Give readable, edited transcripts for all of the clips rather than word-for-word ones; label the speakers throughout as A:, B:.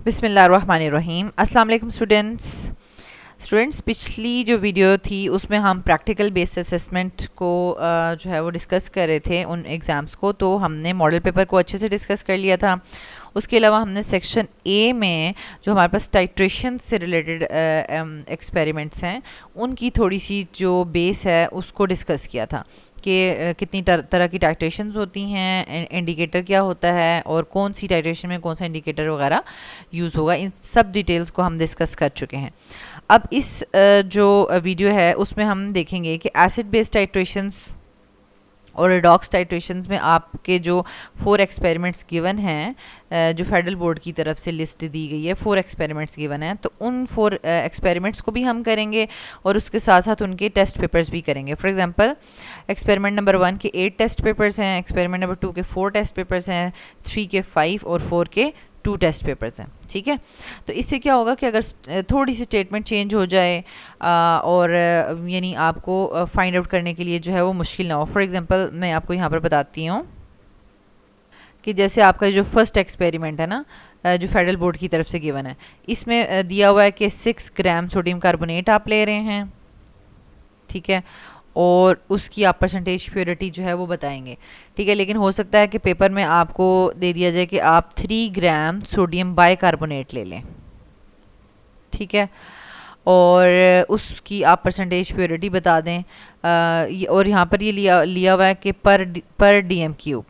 A: बिस्मिल्लाहिर्रहमानिर्रहीम। अस्सलाम वालेकुम स्टूडेंट्स, पिछली जो वीडियो थी उसमें हम प्रैक्टिकल बेस्ड असेसमेंट को जो है वो डिस्कस कर रहे थे उन एग्ज़ाम्स को। तो हमने मॉडल पेपर को अच्छे से डिस्कस कर लिया था। उसके अलावा हमने सेक्शन ए में जो हमारे पास टाइट्रेशन से रिलेटेड एक्सपेरिमेंट्स हैं उनकी थोड़ी सी जो बेस है उसको डिस्कस किया था कि कितनी तरह की टाइट्रेशंस होती हैं, इंडिकेटर क्या होता है और कौन सी टाइट्रेशन में कौन सा इंडिकेटर वगैरह यूज़ होगा। इन सब डिटेल्स को हम डिस्कस कर चुके हैं। अब इस जो वीडियो है उसमें हम देखेंगे कि एसिड बेस्ड टाइट्रेशंस और रिडॉक्स टाइट्रेशंस में आपके जो 4 एक्सपेरिमेंट्स गिवन हैं, जो फेडरल बोर्ड की तरफ से लिस्ट दी गई है, 4 एक्सपेरिमेंट्स गिवन हैं, तो उन 4 एक्सपेरिमेंट्स को भी हम करेंगे और उसके साथ साथ उनके टेस्ट पेपर्स भी करेंगे। फॉर एग्जांपल एक्सपेरिमेंट नंबर 1 के 8 टेस्ट पेपर्स हैं, एक्सपेरिमेंट नंबर 2 के 4 टेस्ट पेपर्स हैं, 3 के 5 और 4 के 2 टेस्ट पेपर्स हैं। ठीक है, तो इससे क्या होगा कि अगर थोड़ी सी स्टेटमेंट चेंज हो जाए और यानी आपको फाइंड आउट करने के लिए जो है वो मुश्किल ना हो। फॉर एग्जांपल मैं आपको यहाँ पर बताती हूँ कि जैसे आपका जो फर्स्ट एक्सपेरिमेंट है ना, जो फेडरल बोर्ड की तरफ से गिवन है, इसमें दिया हुआ है कि 6 ग्राम सोडियम कार्बोनेट आप ले रहे हैं। ठीक है, और उसकी आप परसेंटेज प्योरिटी जो है वो बताएंगे। ठीक है, लेकिन हो सकता है कि पेपर में आपको दे दिया जाए कि आप 3 ग्राम सोडियम बाइकार्बोनेट ले लें। ठीक है, और उसकी आप परसेंटेज प्योरिटी बता दें। और यहाँ पर ये लिया हुआ है कि पर डीएम क्यूब।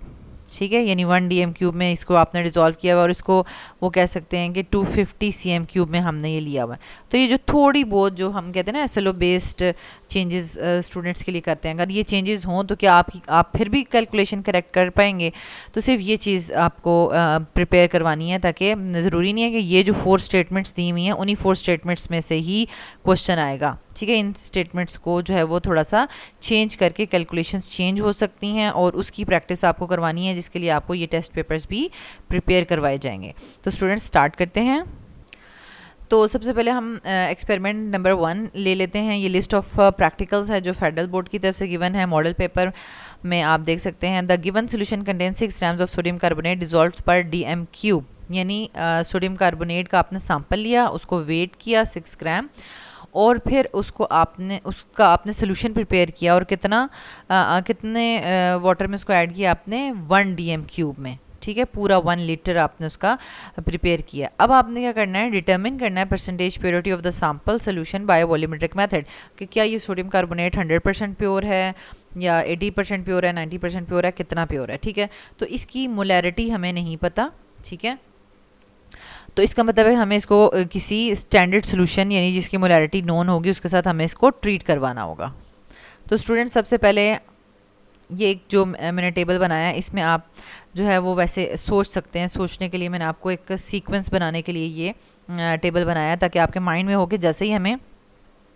A: ठीक है, यानी 1 डीएम क्यूब में इसको आपने रिजॉल्व किया हुआ और इसको वो कह सकते हैं कि 250 सीएम क्यूब में हमने ये लिया हुआ है। तो ये जो थोड़ी बहुत जो हम कहते हैं ना एसएलओ बेस्ड चेंजेस स्टूडेंट्स के लिए करते हैं, अगर ये चेंजेस हों तो क्या आप फिर भी कैलकुलेशन करेक्ट कर पाएंगे। तो सिर्फ ये चीज़ आपको प्रिपेयर करवानी है, ताकि ज़रूरी नहीं है कि ये जो 4 स्टेटमेंट्स दी हुई हैं उन्हीं 4 स्टेटमेंट्स में से ही क्वेश्चन आएगा। ठीक है, इन स्टेटमेंट्स को जो है वो थोड़ा सा चेंज करके कैलकुलेशंस चेंज हो सकती हैं और उसकी प्रैक्टिस आपको करवानी है, जिसके लिए आपको ये टेस्ट पेपर्स भी प्रिपेयर करवाए जाएंगे। तो स्टूडेंट्स स्टार्ट करते हैं। तो सबसे पहले हम एक्सपेरिमेंट नंबर 1 ले लेते हैं। ये लिस्ट ऑफ प्रैक्टिकल्स है जो फेडरल बोर्ड की तरफ से गिवन है। मॉडल पेपर में आप देख सकते हैं the given solution contain 6 grams of sodium carbonate dissolved पर डीएम क्यूब, यानी सोडियम कार्बोनेट का आपने सैंपल लिया, उसको वेट किया 6 ग्राम और फिर उसका आपने सोल्यूशन प्रिपेयर किया और कितने वाटर में उसको ऐड किया आपने 1 डीएम क्यूब में। ठीक है, पूरा 1 लीटर आपने उसका प्रिपेयर किया। अब आपने क्या करना है, डिटरमिन करना है percentage purity of the sample solution bye volumetric method, कि क्या ये सोडियम कार्बोनेट 100% प्योर है या 80% प्योर है, 90% प्योर है, कितना प्योर है। ठीक है, तो इसकी मोलैरिटी हमें नहीं पता। ठीक है, तो इसका मतलब है हमें इसको किसी स्टैंडर्ड सोल्यूशन यानी जिसकी मोलैरिटी नोन होगी उसके साथ हमें इसको ट्रीट करवाना होगा। तो स्टूडेंट सबसे पहले ये एक जो मैंने टेबल बनाया है इसमें आप जो है वो वैसे सोच सकते हैं। सोचने के लिए मैंने आपको एक सीक्वेंस बनाने के लिए ये टेबल बनाया, ताकि आपके माइंड में हो कि जैसे ही हमें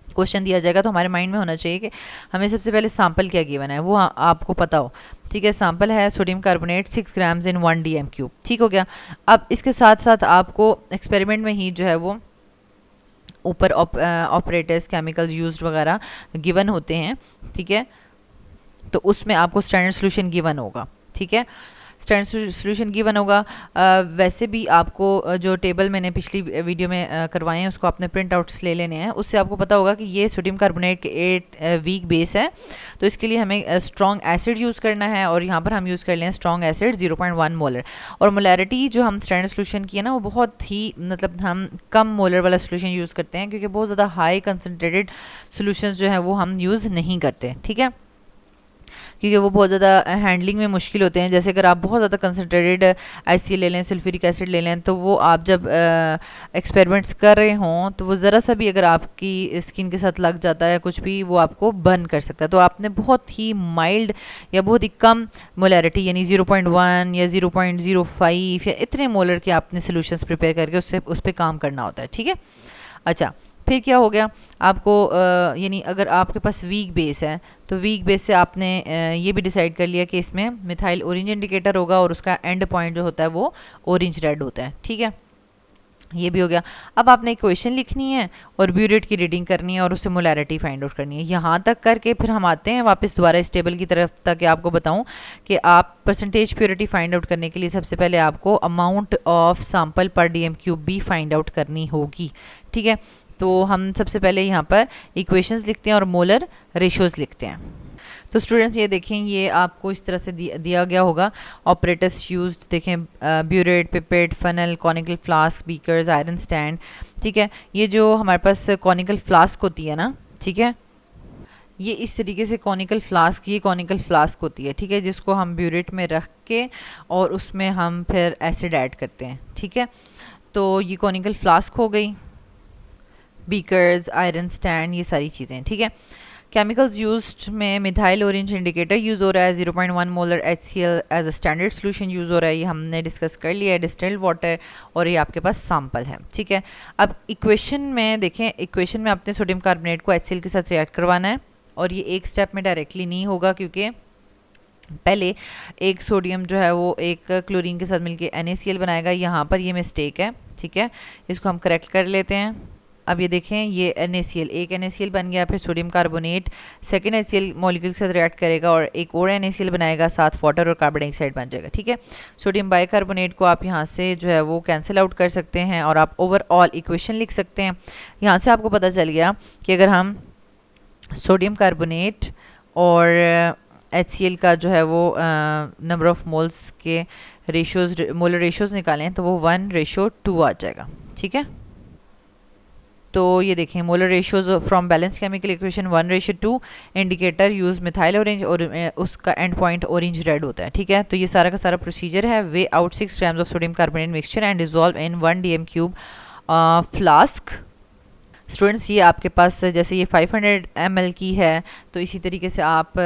A: क्वेश्चन दिया जाएगा तो हमारे माइंड में होना चाहिए कि हमें सबसे पहले सैंपल क्या गिवन है वो आपको पता हो। ठीक है, सैंपल है सोडियम कार्बोनेट 6 ग्राम्स इन 1 डीएम क्यूब। ठीक हो गया। अब इसके साथ साथ आपको एक्सपेरिमेंट में ही जो है वो ऊपर ऑपरेटर्स केमिकल्स यूज्ड वगैरह गिवन होते हैं। ठीक है, तो उसमें आपको स्टैंडर्ड सोल्यूशन गिवन होगा। ठीक है, स्टैंडर्ड सोल्यूशन गिवन होगा। वैसे भी आपको जो टेबल मैंने पिछली वीडियो में करवाए हैं उसको आपने प्रिंट आउट्स ले लेने हैं। उससे आपको पता होगा कि ये सोडियम कार्बोनेट के 8 वीक बेस है, तो इसके लिए हमें स्ट्रॉन्ग एसिड यूज़ करना है और यहाँ पर हम यूज़ कर लें स्ट्रॉन्ग एसिड 0.1 मोलर। और मोलैरिटी जो हम स्टैंडर्ड सोल्यूशन की है ना वो बहुत ही मतलब हम कम मोलर वाला सोल्यूशन यूज़ करते हैं, क्योंकि बहुत ज़्यादा हाई कंसनट्रेटेड सोल्यूशन जो है वो हम यूज़ नहीं करते। ठीक है, क्योंकि वो बहुत ज़्यादा हैंडलिंग में मुश्किल होते हैं। जैसे अगर आप बहुत ज़्यादा कंसनट्रेटेड HCl ले लें, सल्फ्यूरिक एसिड ले लें, तो वो आप जब एक्सपेरिमेंट्स कर रहे हों तो वो ज़रा सा भी अगर आपकी स्किन के साथ लग जाता है कुछ भी, वो आपको बर्न कर सकता है। तो आपने बहुत ही माइल्ड या बहुत ही कम मोलैरिटी यानी 0.1 या 0.05 या इतने मोलर के आपने सोल्यूशंस प्रिपेयर करके उस पर काम करना होता है। ठीक है, अच्छा फिर क्या हो गया आपको यानी अगर आपके पास वीक बेस है तो वीक बेस से आपने ये भी डिसाइड कर लिया कि इसमें मिथाइल ऑरेंज इंडिकेटर होगा और उसका एंड पॉइंट जो होता है वो ऑरेंज रेड होता है। ठीक है, ये भी हो गया। अब आपने इक्वेशन लिखनी है और ब्यूरेट की रीडिंग करनी है और उससे मोलैरिटी फाइंड आउट करनी है। यहाँ तक करके फिर हम आते हैं वापस दोबारा इस टेबल की तरफ, ताकि आपको बताऊं कि आप परसेंटेज प्योरिटी फाइंड आउट करने के लिए सबसे पहले आपको अमाउंट ऑफ सैम्पल पर डीएम क्यूब भी फाइंड आउट करनी होगी। ठीक है, तो हम सबसे पहले यहाँ पर इक्वेशंस लिखते हैं और मोलर रेशोज़ लिखते हैं। तो स्टूडेंट्स ये देखें, ये आपको इस तरह से दिया गया होगा। ऑपरेटर्स यूज्ड देखें, burette, pipette, funnel, conical flask, beakers, iron stand. ठीक है, ये जो हमारे पास कॉनिकल फ्लास्क होती है ना, ठीक है, ये इस तरीके से कॉनिकल फ्लास्क, ये कॉनिकल फ्लास्क होती है, ठीक है, जिसको हम ब्यूरेट में रख के और उसमें हम फिर एसिड ऐड करते हैं। ठीक है, तो ये कॉनिकल फ्लास्क हो गई, बीकर्स, आयरन स्टैंड, ये सारी चीज़ें। ठीक है, केमिकल्स यूज्ड में मिथाइल ऑरेंज इंडिकेटर यूज़ हो रहा है, 0.1 molar HCl as a standard solution use हो रहा है, ये हमने डिस्कस कर लिया है। डिस्टिल्ड वाटर, और ये आपके पास सैंपल है। ठीक है, अब इक्वेशन में देखें, इक्वेशन में आपने सोडियम कार्बोनेट को HCl के साथ रिएक्ट करवाना है, और ये एक स्टेप में डायरेक्टली नहीं होगा, क्योंकि पहले एक सोडियम जो है वो एक क्लोरीन के साथ मिलके NaCl बनाएगा। यहाँ पर ये मिस्टेक है। ठीक है, इसको हम करेक्ट कर लेते हैं। अब ये देखें, ये NaCl, एक NaCl बन गया, फिर sodium carbonate second HCl molecule के साथ रिएक्ट करेगा और एक और NaCl बनाएगा, साथ वाटर और कार्बन डाइऑक्साइड बन जाएगा। ठीक है, सोडियम बाइकार्बोनेट को आप यहाँ से जो है वो कैंसिल आउट कर सकते हैं और आप ओवरऑल इक्वेशन लिख सकते हैं। यहाँ से आपको पता चल गया कि अगर हम सोडियम कार्बोनेट और HCl का जो है वो नंबर ऑफ मोल्स के रेशोज़, मोलर रेशोज़ निकालें तो वो 1:2 आ जाएगा। ठीक है, तो ये देखें, molar ratios from balance chemical equation 1:2, indicator use methyl orange और उसका एंड पॉइंट ऑरेंज रेड होता है। ठीक है, तो ये सारा का सारा प्रोसीजर है। Way out 6 grams of sodium carbonate mixture and dissolve in 1 DM cube flask. Students, ये आपके पास जैसे ये 500 ml की है, तो इसी तरीके से आप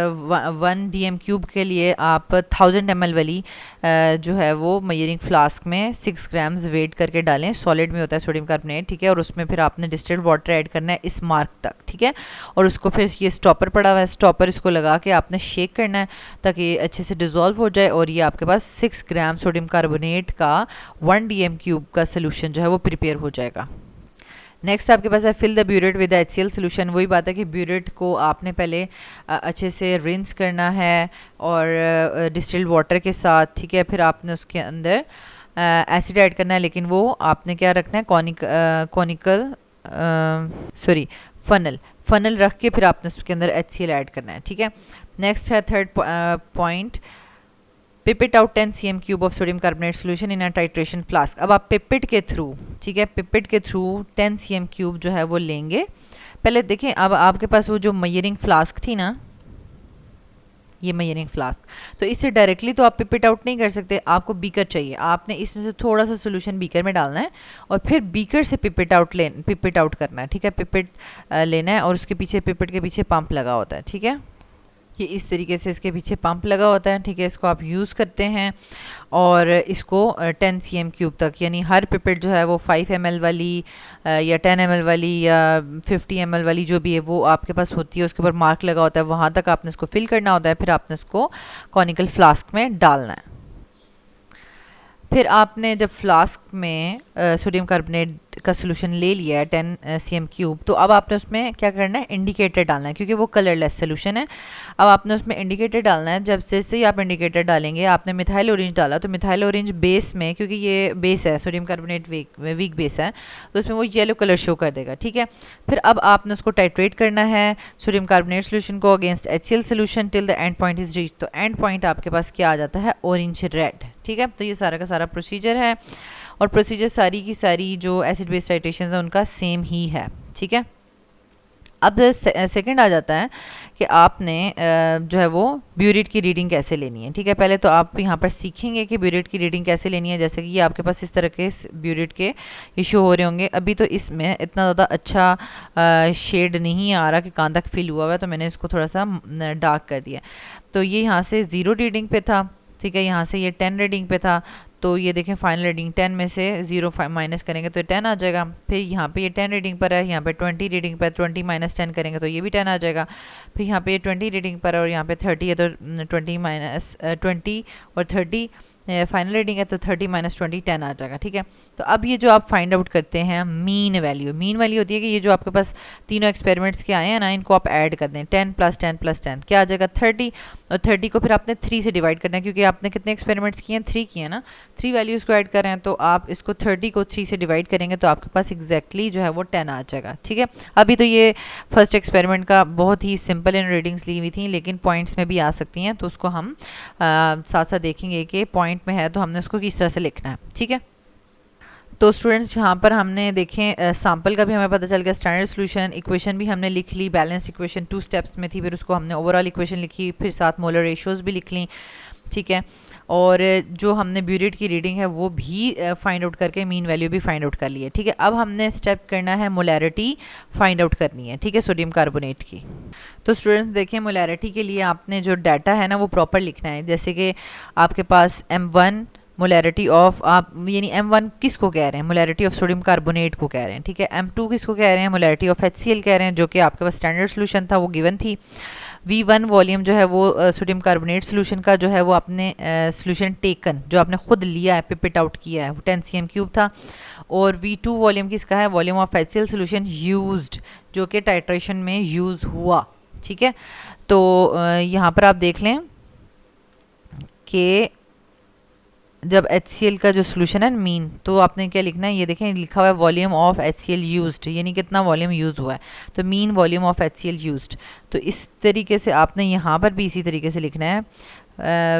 A: 1 DM क्यूब के लिए आप 1000 ml वाली जो है वो मेजरिंग फ्लास्क में 6 ग्राम्स वेट करके डालें। सॉलिड में होता है सोडियम कार्बोनेट। ठीक है, और उसमें फिर आपने डिस्टिल्ड वाटर ऐड करना है इस मार्क तक। ठीक है, और उसको फिर ये स्टॉपर पड़ा हुआ है, स्टॉपर इसको लगा के आपने शेक करना है ताकि अच्छे से डिज़ोल्व हो जाए, और ये आपके पास 6 ग्राम सोडियम कार्बोनेट का 1 DM क्यूब का सोल्यूशन जो है वो प्रिपेयर हो जाएगा। नेक्स्ट आपके पास है fill the burette with HCl solution. वही बात है कि ब्यूरेट को आपने पहले अच्छे से रिंस करना है और डिस्टिल्ड वाटर के साथ। ठीक है, फिर आपने उसके अंदर एसिड ऐड करना है, लेकिन वो आपने क्या रखना है, फनल रख के फिर आपने उसके अंदर HCl ऐड करना है। ठीक है, नेक्स्ट है third point, pipette out 10 cm cube of sodium carbonate solution in a titration flask. अब आप पिपेट के थ्रू, ठीक है, पिपेट के थ्रू 10 cm क्यूब जो है वो लेंगे। पहले देखें, अब आपके पास वो जो मेजरिंग फ्लास्क थी ना, ये मेजरिंग फ्लास्क, तो इससे डायरेक्टली तो आप पिपेट आउट नहीं कर सकते, आपको बीकर चाहिए। आपने इसमें से थोड़ा सा सोल्यूशन बीकर में डालना है और फिर बीकर से पिपेट आउट करना है। ठीक है, पिपेट लेना है और उसके पीछे, पिपेट के पीछे पंप लगा होता है। ठीक है, ये इस तरीके से इसके पीछे पंप लगा होता है। ठीक है, इसको आप यूज़ करते हैं और इसको 10 cm क्यूब तक, यानी हर पिपेट जो है वो 5 ml वाली या 10 ml वाली या 50 ml वाली जो भी है वो आपके पास होती है, उसके ऊपर मार्क लगा होता है, वहाँ तक आपने इसको फिल करना होता है। फिर आपने इसको कॉनिकल फ्लास्क में डालना है। फिर आपने जब फ्लास्क में सोडियम कार्बोनेट का सोल्यूशन ले लिया है 10 cm क्यूब, तो अब आपने उसमें क्या करना है, इंडिकेटर डालना है, क्योंकि वो कलरलेस सोल्यूशन है। अब आपने उसमें इंडिकेटर डालना है। जब जैसे ही आप इंडिकेटर डालेंगे, आपने मिथाइल ऑरेंज डाला, तो मिथाइल ऑरेंज बेस में, क्योंकि ये बेस है, सोडियम कार्बोनेट वीक बेस है, तो उसमें वो येलो कलर शो कर देगा। ठीक है, फिर अब आपने उसको टाइट्रेट करना है सोडियम कार्बोनेट सोल्यूशन को against HCl solution till the end point is reach. तो एंड पॉइंट आपके पास क्या आ जाता है, ऑरेंज रेड। ठीक है, तो ये सारा का सारा प्रोसीजर है, और प्रोसीजर सारी की सारी जो एसिड बेस टाइट्रेशन है उनका सेम ही है। ठीक है, अब सेकंड आ जाता है कि आपने जो है वो ब्यूरेट की रीडिंग कैसे लेनी है। ठीक है, पहले तो आप यहाँ पर सीखेंगे कि ब्यूरेट की रीडिंग कैसे लेनी है। जैसे कि ये आपके पास इस तरह के ब्यूरेट के इशू हो रहे होंगे। अभी तो इसमें इतना ज़्यादा अच्छा शेड नहीं आ रहा कि कान तक फिल हुआ हुआ है, तो मैंने इसको थोड़ा सा डार्क कर दिया। तो ये यहाँ से 0 रीडिंग पे था। ठीक है, यहाँ से ये 10 रीडिंग पे था, तो ये देखें फाइनल रीडिंग 10 में से 0 माइनस करेंगे तो 10 आ जाएगा। फिर यहाँ पे ये 10 रीडिंग पर है, यहाँ पे 20 रीडिंग पर, 20 माइनस 10 करेंगे तो ये भी 10 आ जाएगा। फिर यहाँ पे ये 20 रीडिंग पर है और यहाँ पे 30 है, तो 20 और 30 फाइनल रीडिंग है तो 30 माइनस 20 10 आ जाएगा, ठीक है। तो अब ये जो आप फाइंड आउट करते हैं मीन वैल्यू होती है कि ये जो आपके पास तीनों एक्सपेरिमेंट्स के आए हैं ना, इनको आप ऐड कर दें, 10 + 10 + 10 क्या आ जाएगा 30, और 30 को फिर आपने 3 से डिवाइड करना है, क्योंकि आपने कितने एक्सपेरिमेंट्स किए हैं 3 किए हैं ना, 3 वैल्यूज़ को ऐड कर रहे हैं, तो आप इसको 30 को 3 से डिवाइड करेंगे तो आपके पास एग्जैक्टली जो है वो 10 आ जाएगा, ठीक है। अभी तो ये फर्स्ट एक्सपेरिमेंट का बहुत ही सिंपल इन रीडिंग्स ली हुई थी, लेकिन पॉइंट्स में भी आ सकती हैं, तो उसको हम साथ साथ देखेंगे कि पॉइंट में है तो हमने उसको किस तरह से लिखना है, ठीक है। तो स्टूडेंट्स यहाँ पर हमने देखें सैम्पल का भी हमें पता चल गया, स्टैंडर्ड सोल्यूशन, इक्वेशन भी हमने लिख ली, बैलेंस इक्वेशन 2 स्टेप्स में थी, फिर उसको हमने ओवरऑल इक्वेशन लिखी, फिर साथ मोलर रेशियोज़ भी लिख ली, ठीक है। और जो हमने ब्यूरेट की रीडिंग है वो भी फाइंड आउट करके मीन वैल्यू भी फाइंड आउट कर ली है, ठीक है। अब हमने स्टेप करना है मोलैरिटी फाइंड आउट करनी है, ठीक है, सोडियम कार्बोनेट की। तो स्टूडेंट्स देखिए, मोलैरिटी के लिए आपने जो डाटा है ना वो प्रॉपर लिखना है, जैसे कि आपके पास M1 मोलैरिटी ऑफ, आप यानी M1 किसको कह रहे हैं, मोलैरिटी ऑफ सोडियम कार्बोनेट को कह रहे हैं, ठीक है। M2 किसको कह रहे हैं, मोलैरिटी ऑफ HCl कह रहे हैं, जो कि आपके पास स्टैंडर्ड सोल्यूशन था वो गिवन थी। V1 वॉल्यूम जो है वो सोडियम कार्बोनेट सोल्यूशन का जो है वो आपने सोल्यूशन टेकन जो आपने खुद लिया है, पिट आउट किया है, वो 10 cm³ था। और V2 वॉल्यूम किसका है, volume of HCl solution used, जो कि टाइट्रेशन में यूज़ हुआ, ठीक है। तो यहाँ पर आप देख लें कि जब HCl का जो सोल्यूशन है मीन, तो आपने क्या लिखना है, ये देखें लिखा हुआ है वॉल्यूम ऑफ HCl यूज्ड, यानी कितना वॉल्यूम यूज़ हुआ है, तो mean volume of HCl used. तो इस तरीके से आपने यहाँ पर भी इसी तरीके से लिखना है,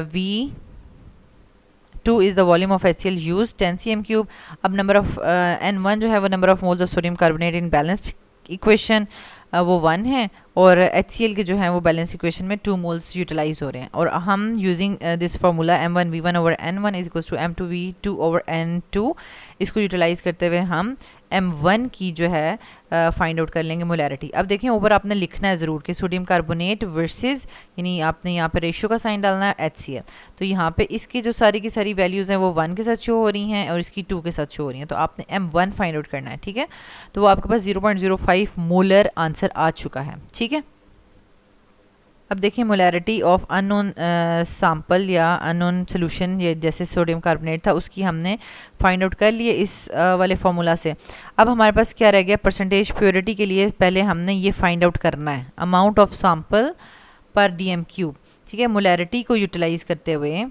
A: V2 is the volume of HCl used 10 cm³। अब नंबर ऑफ N1 जो है वो number of moles of sodium carbonate in balanced equation वो 1 है, और HCl के जो है वो बैलेंस इक्वेशन में 2 मोल्स यूटिलाइज हो रहे हैं। और हम using this formula M1V1/N1 is equals to M2V2/N2, इसको यूटिलाइज करते हुए हम M1 की जो है फाइंड आउट कर लेंगे मोलैरिटी। अब देखें ऊपर आपने लिखना है ज़रूर कि सोडियम कार्बोनेट वर्सेस, यानी आपने यहाँ पे रेशियो का साइन डालना है HCl। तो यहाँ पे इसकी जो सारी की सारी वैल्यूज़ हैं वो 1 के साथ शो हो रही हैं और इसकी 2 के साथ शो हो रही हैं, तो आपने M1 फाइंड आउट करना है, ठीक है। तो वो आपके पास 0.05 मोलर आंसर आ चुका है, ठीक है। अब देखिए मोलैरिटी ऑफ अननोन सैंपल या अननोन सोल्यूशन, ये जैसे सोडियम कार्बोनेट था उसकी हमने फाइंड आउट कर लिए इस वाले फार्मूला से। अब हमारे पास क्या रह गया, परसेंटेज प्योरिटी के लिए पहले हमने ये फाइंड आउट करना है, अमाउंट ऑफ सैंपल पर DM³, ठीक है, मोलैरिटी को यूटिलाइज करते हुए,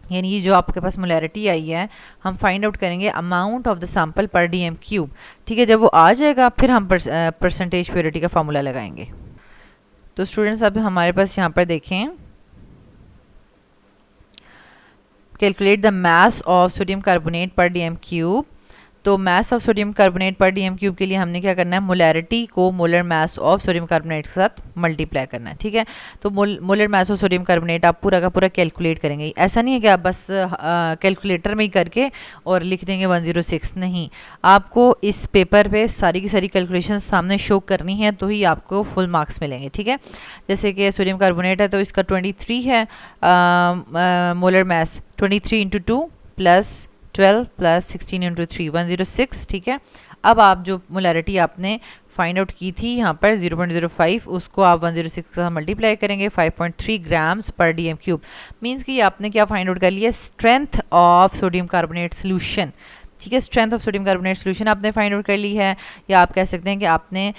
A: यानी ये जो आपके पास मोलैरिटी आई है हम फाइंड आउट करेंगे अमाउंट ऑफ द सैंपल पर DM³, ठीक है। जब वो आ जाएगा फिर हम परसेंटेज प्योरिटी का फार्मूला लगाएंगे। तो स्टूडेंट्स अब हमारे पास यहाँ पर देखें, calculate the mass of sodium carbonate पर DM³। तो मास ऑफ सोडियम कार्बोनेट पर DM³ के लिए हमने क्या करना है, मोलैरिटी को molar mass of sodium carbonate के साथ मल्टीप्लाई करना है, ठीक है। तो molar mass of sodium carbonate आप पूरा का पूरा कैलकुलेट करेंगे, ऐसा नहीं है कि आप बस कैलकुलेटर में ही करके और लिख देंगे 106, नहीं, आपको इस पेपर पे सारी की सारी कैलकुलेशन सामने शो करनी है तो ही आपको फुल मार्क्स मिलेंगे, ठीक है। जैसे कि सोडियम कार्बोनेट है तो इसका 23 है मोलर मास, 23 × 2 + 12 + 16 × 3 106, ठीक है। अब आप जो मोलैरिटी आपने फाइंड आउट की थी यहाँ पर 0.05, उसको आप 106 का मल्टीप्लाई करेंगे 5.3 ग्राम्स पर DM³, मीन्स कि आपने क्या फाइंड आउट कर लिया, strength of sodium carbonate solution, ठीक है। Strength of sodium carbonate solution आपने फाइंड आउट कर ली है, या आप कह सकते हैं कि आपने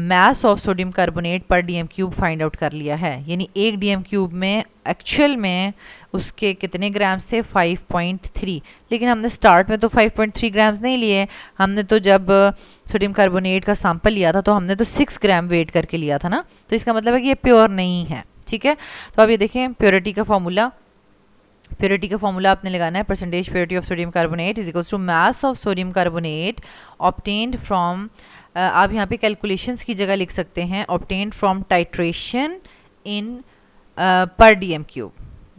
A: मास ऑफ सोडियम कार्बोनेट पर DM³ फाइंड आउट कर लिया है, यानी एक DM³ में एक्चुअल में उसके कितने ग्राम्स थे 5.3, लेकिन हमने स्टार्ट में तो 5.3 ग्राम्स नहीं लिए, हमने तो जब सोडियम कार्बोनेट का सैंपल लिया था तो हमने तो 6 ग्राम वेट करके लिया था ना, तो इसका मतलब है कि ये प्योर नहीं है, ठीक है। तो अब ये देखें प्योरिटी का फॉर्मूला आपने लगाना है, percentage purity of sodium carbonate is equals to mass of sodium carbonate obtained from, आप यहाँ पे कैलकुलेशंस की जगह लिख सकते हैं ऑब्टेन्ड फ्रॉम टाइट्रेशन इन पर DM³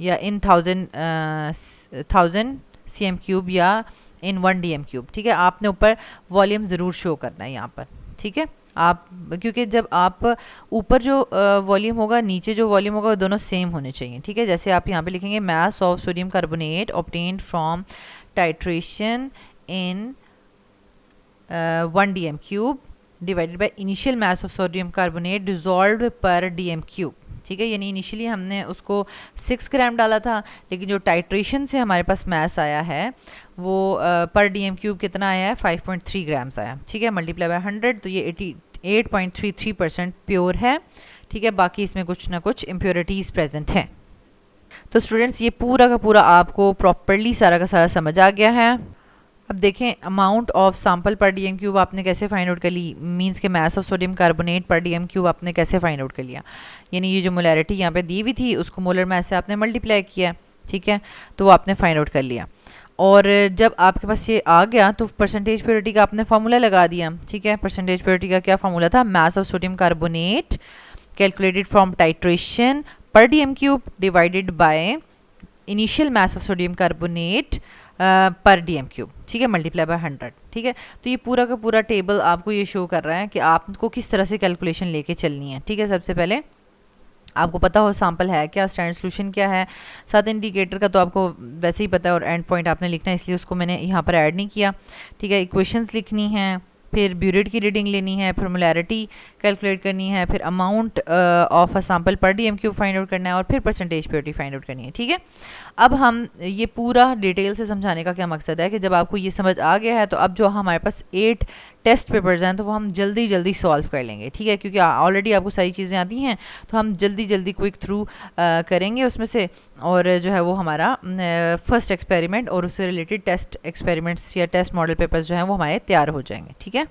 A: या इन 1000 cm³ या इन 1 DM³, ठीक है। आपने ऊपर वॉल्यूम ज़रूर शो करना है यहाँ पर, ठीक है। आप क्योंकि जब आप ऊपर जो वॉल्यूम होगा नीचे जो वॉल्यूम होगा वो दोनों सेम होने चाहिए, ठीक है। जैसे आप यहाँ पे लिखेंगे मास of sodium carbonate obtained from titration in 1 DM³ divided by initial mass of sodium carbonate dissolved पर DM³, ठीक है, यानी इनिशियली हमने उसको 6 ग्राम डाला था, लेकिन जो टाइट्रेशन से हमारे पास मास आया है वो पर DM³ कितना आया है, 5.3 ग्राम्स आया। ठीक है, मल्टीप्लाई बाय 100 तो ये 88.33% प्योर है। ठीक है, बाकी इसमें कुछ ना कुछ इम्प्योरिटीज़ प्रेजेंट हैं। तो स्टूडेंट्स ये पूरा का पूरा आपको प्रॉपरली सारा का सारा समझ आ गया है। अब देखें अमाउंट ऑफ सैंपल पर DM³ आपने कैसे फाइंड आउट कर ली, मींस के मास ऑफ सोडियम कार्बोनेट पर DM³ आपने कैसे फाइंड आउट कर लिया, यानी ये जो मोलैरिटी यहाँ पे दी हुई थी उसको मोलर मास से आपने मल्टीप्लाई किया। ठीक है, तो वो आपने फाइंड आउट कर लिया, और जब आपके पास ये आ गया तो परसेंटेज प्योरिटी का आपने फार्मूला लगा दिया। ठीक है, परसेंटेज प्योरिटी का क्या फार्मूला था, मास of sodium carbonate calculated from titration पर DM³ divided by initial mass of sodium carbonate पर DM³। ठीक है, मल्टीप्लाई बाय 100। ठीक है, तो ये पूरा का पूरा टेबल आपको ये शो कर रहा है कि आपको किस तरह से कैलकुलेशन लेके चलनी है। ठीक है, सबसे पहले आपको पता हो सैंपल है क्या, स्टैंडर्ड सोल्यूशन क्या है, साथ इंडिकेटर का तो आपको वैसे ही पता है, और एंड पॉइंट आपने लिखना है, इसलिए उसको मैंने यहाँ पर ऐड नहीं किया। ठीक है, इक्वेशंस लिखनी है, फिर ब्यूरेट की रीडिंग लेनी है, फिर मोलैरिटी कैलकुलेट करनी है, फिर अमाउंट ऑफ अ सैंपल पर DM³ फाइंड आउट करना है, और फिर परसेंटेज प्योरिटी फाइंड आउट करनी है। ठीक है, अब हम ये पूरा डिटेल से समझाने का क्या मकसद है कि जब आपको ये समझ आ गया है तो अब जो हमारे पास 8 टेस्ट पेपर्स हैं तो वो हम जल्दी जल्दी सॉल्व कर लेंगे। ठीक है, क्योंकि ऑलरेडी आपको सारी चीज़ें आती हैं तो हम जल्दी जल्दी क्विक थ्रू करेंगे उसमें से, और जो है वो हमारा फर्स्ट एक्सपेरिमेंट और उससे रिलेटेड टेस्ट एक्सपेरिमेंट्स या टेस्ट मॉडल पेपर्स जो हैं वो हमारे तैयार हो जाएंगे। ठीक है,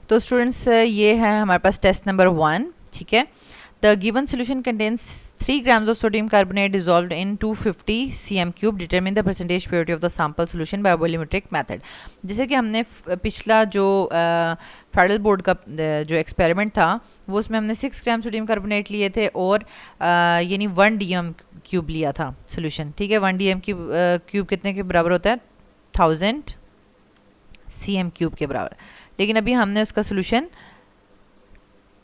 A: तो स्टूडेंट्स ये है हमारे पास टेस्ट नंबर 1। ठीक है, the given solution contains 3 grams of sodium carbonate dissolved in 250 cm³। Determine the percentage purity of the sample solution bye volumetric method. जैसे कि हमने पिछला जो फेडरल बोर्ड का जो एक्सपेरिमेंट था वो उसमें हमने 6 ग्राम सोडियम कार्बोनेट लिए थे और यानी 1 DM³ लिया था सोल्यूशन। ठीक है, 1 DM³ कितने के बराबर होता है, 1000 cm³ के बराबर, लेकिन अभी हमने उसका सोल्यूशन